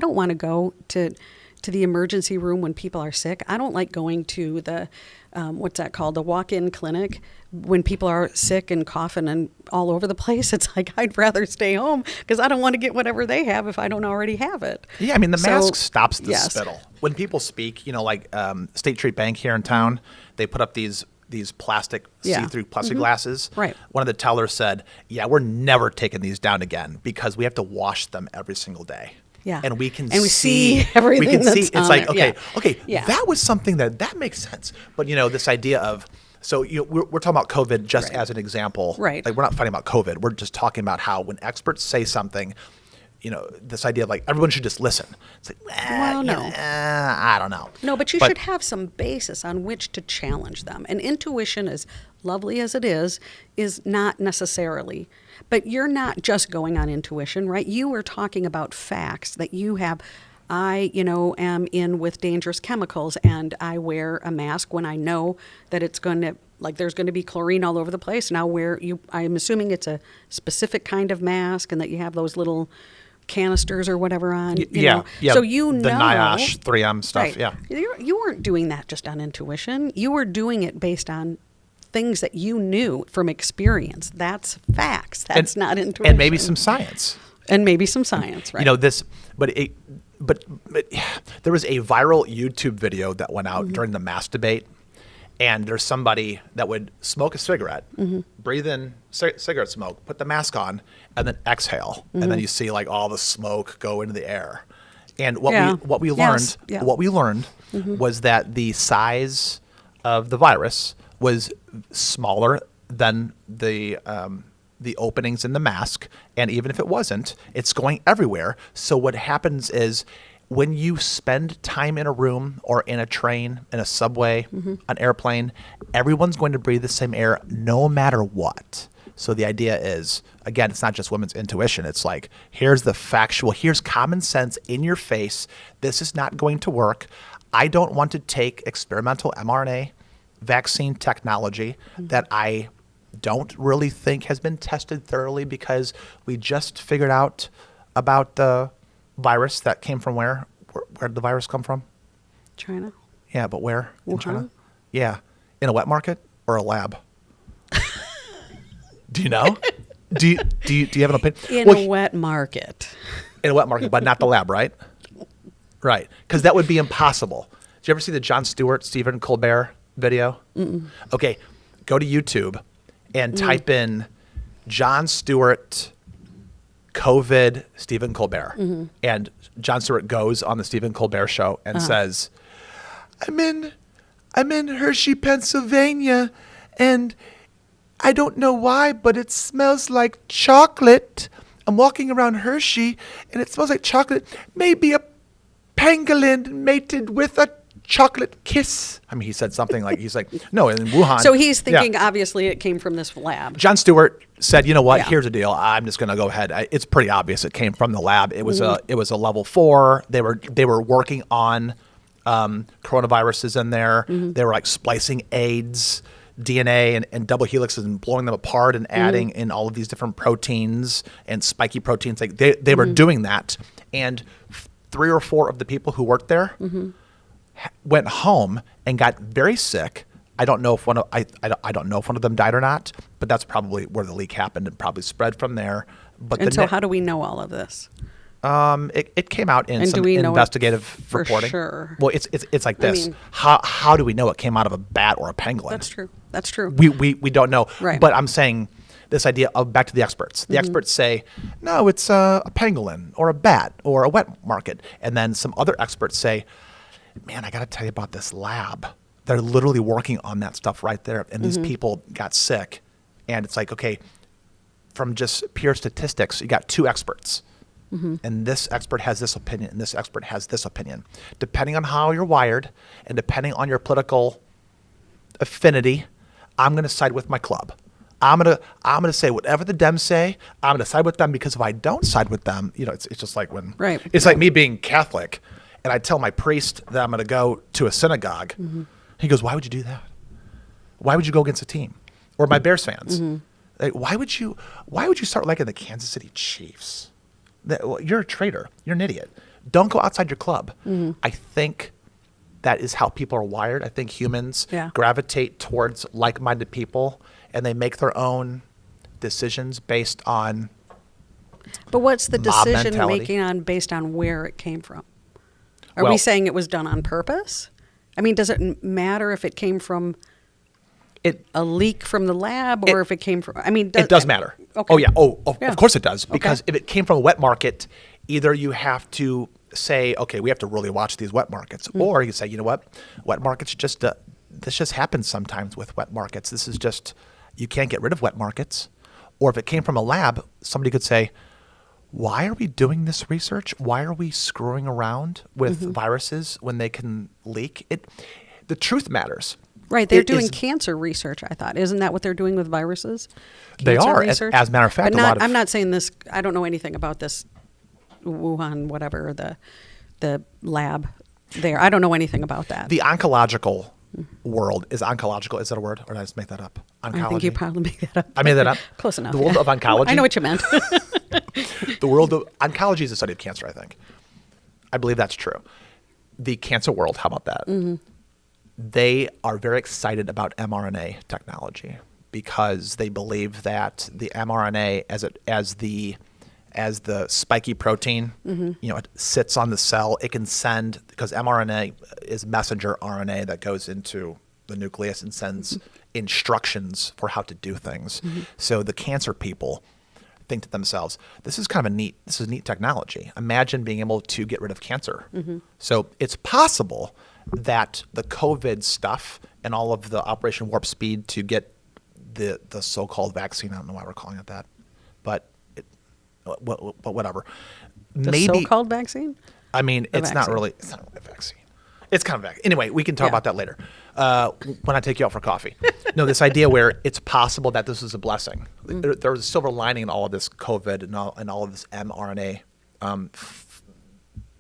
don't want to go to the emergency room when people are sick. I don't like going to the, what's that called? The walk-in clinic when people are sick and coughing and all over the place. It's like, I'd rather stay home because I don't want to get whatever they have if I don't already have it. Yeah, I mean, the mask stops the spittle. When people speak, like State Street Bank here in town, they put up these plastic, see-through plastic glasses. Right. One of the tellers said, yeah, we're never taking these down again because we have to wash them every single day. Yeah. And we can see everything. We can see. It's like, there. okay, that was something that makes sense. But, this idea of, so we're talking about COVID just as an example. Right. Like, we're not fighting about COVID. We're just talking about how when experts say something, this idea of like everyone should just listen. It's like, no. I don't know. No, but you should have some basis on which to challenge them. And intuition, as lovely as it is not necessarily. But you're not just going on intuition, right? You are talking about facts that you have I, am in with dangerous chemicals and I wear a mask when I know that it's going to, like, there's going to be chlorine all over the place. Now, I'm assuming it's a specific kind of mask and that you have those little canisters or whatever on. Yeah. So the NIOSH 3M stuff. Right. Yeah. You weren't doing that just on intuition. You were doing it based on things that you knew from experience. That's facts. That's not intuition. And maybe some science. Right. But there was a viral YouTube video that went out during the mask debate, and there's somebody that would smoke a cigarette, breathe in cigarette smoke, put the mask on, and then exhale, and then you see like all the smoke go into the air. And what we learned was that the size of the virus was smaller than the openings in the mask, and even if it wasn't, it's going everywhere. So what happens is when you spend time in a room or in a train, in a subway, an airplane, everyone's going to breathe the same air no matter what. So the idea is, again, it's not just women's intuition. It's like, here's the factual, here's common sense in your face. This is not going to work. I don't want to take experimental mRNA vaccine technology that I don't really think has been tested thoroughly, because we just figured out about the virus that came from where? Where did the virus come from? China. Yeah, but where? In Wuhan? China? Yeah. In a wet market or a lab? Do you know? Do you have an opinion? In a wet market. In a wet market, but not the lab, right? Right. Because that would be impossible. Did you ever see the Jon Stewart, Stephen Colbert video? Okay. Go to YouTube and type in Jon Stewart COVID Stephen Colbert. And Jon Stewart goes on the Stephen Colbert show and says, I'm in Hershey, Pennsylvania, and I don't know why, but it smells like chocolate. I'm walking around Hershey and it smells like chocolate. Maybe a pangolin mated with a chocolate kiss. I mean, he said something like, he's like, no, in Wuhan. So he's thinking, obviously, it came from this lab. Jon Stewart said, you know what, Yeah. here's the deal. I'm just going to go ahead. It's pretty obvious it came from the lab. It was a level 4. They were working on coronaviruses in there. They were like splicing AIDS, DNA and double helixes and blowing them apart and adding in all of these different proteins and spiky proteins. Like they were doing that. And 3 or 4 of the people who worked there went home and got very sick. I don't know if I don't know if one of them died or not, but that's probably where the leak happened and probably spread from there. But And so how do we know all of this? It came out in And some do we know it investigative for reporting. sure? Well, it's like this. mean- How do we know it came out of a bat or a pangolin? That's true. We don't know. Right. But I'm saying this idea of back to the experts. The experts say, no, it's a pangolin or a bat or a wet market. And then some other experts say, man, I got to tell you about this lab. They're literally working on that stuff right there. And these people got sick. And it's like, okay, from just pure statistics, you got 2 experts. And this expert has this opinion, and this expert has this opinion. Depending on how you're wired and depending on your political affinity, I'm going to side with my club. I'm gonna say whatever the Dems say. I'm going to side with them, because if I don't side with them, it's just like when it's like me being Catholic, and I tell my priest that I'm going to go to a synagogue. He goes, "Why would you do that? Why would you go against a team?" Or my Bears fans, like, why would you start liking the Kansas City Chiefs? You're a traitor. You're an idiot. Don't go outside your club. I think that is how people are wired. I think humans gravitate towards like-minded people, and they make their own decisions based on But what's the mob decision mentality. making based on where it came from? Are we saying it was done on purpose? I mean, does it matter if it came from a leak from the lab or if it came from? I mean, it does matter. Okay. Oh yeah. Of Yeah. course it does. Because if it came from a wet market, either you have to say, okay, we have to really watch these wet markets, or you say, you know what, wet markets this just happens sometimes with wet markets. This is just, you can't get rid of wet markets. Or if it came from a lab, somebody could say, why are we doing this research? Why are we screwing around with viruses when they can leak? The truth matters. Right, they're doing cancer research, I thought. Isn't that what they're doing with viruses? They Cancer are. research? As a matter of fact, But I'm not saying this, I don't know anything about this Wuhan, whatever, the lab there. I don't know anything about that. The oncological world is oncological. Is that a word, or did I just make that up? Oncology. I think you probably made that up. I made that up. Close enough. The world of oncology. I know what you meant. The world of oncology is the study of cancer. I think. I believe that's true. The cancer world. How about that? Mm-hmm. They are very excited about mRNA technology because they believe that the mRNA as the spiky protein, it sits on the cell. It can send, because mRNA is messenger RNA that goes into the nucleus and sends instructions for how to do things. So the cancer people think to themselves, this is neat technology. Imagine being able to get rid of cancer. So it's possible that the COVID stuff and all of the Operation Warp Speed to get the so-called vaccine, I don't know why we're calling it that, but whatever. The so-called vaccine? I mean, it's not really a vaccine. It's kind of vaccine. Anyway, we can talk about that later when I take you out for coffee. No, this idea where it's possible that this is a blessing. There was a silver lining in all of this COVID and all of this mRNA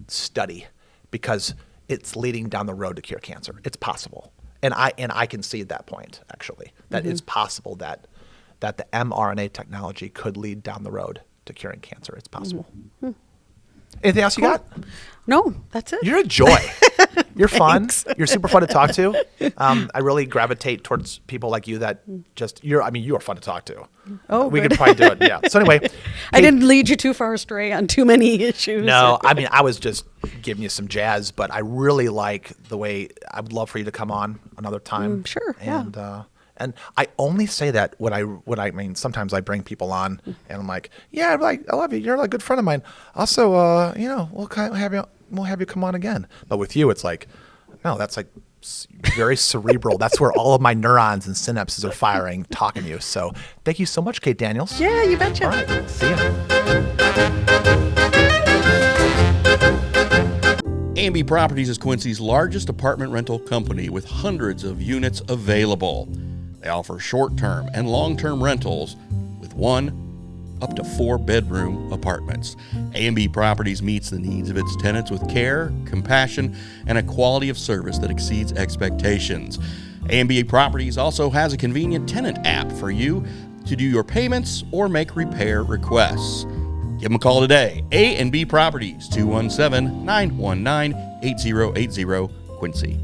study, because it's leading down the road to cure cancer. It's possible. And I can see that point, actually, that it's possible that the mRNA technology could lead down the road to curing cancer. It's possible. Anything else you got? No, that's it. You're a joy. You're fun. You're super fun to talk to. I really gravitate towards people like you that you are fun to talk to. Oh, we good. could probably do it. Yeah. So anyway, I didn't lead you too far astray on too many issues. No, I mean, I was just giving you some jazz, but I really like the way. I would love for you to come on another time. Sure. And I only say that when I mean, sometimes I bring people on and I'm like, yeah, I love you. You're like a good friend of mine. Also, we'll have you come on again. But with you, it's like, no, that's like very cerebral. That's where all of my neurons and synapses are firing, talking to you. So thank you so much, Kate Daniels. Yeah, you betcha. All right. See ya. A&B Properties is Quincy's largest apartment rental company with hundreds of units available. They offer short-term and long-term rentals with 1 up to 4 bedroom apartments. A&B Properties meets the needs of its tenants with care, compassion, and a quality of service that exceeds expectations. A&B Properties also has a convenient tenant app for you to do your payments or make repair requests. Give them a call today. A&B Properties, 217-919-8080, Quincy.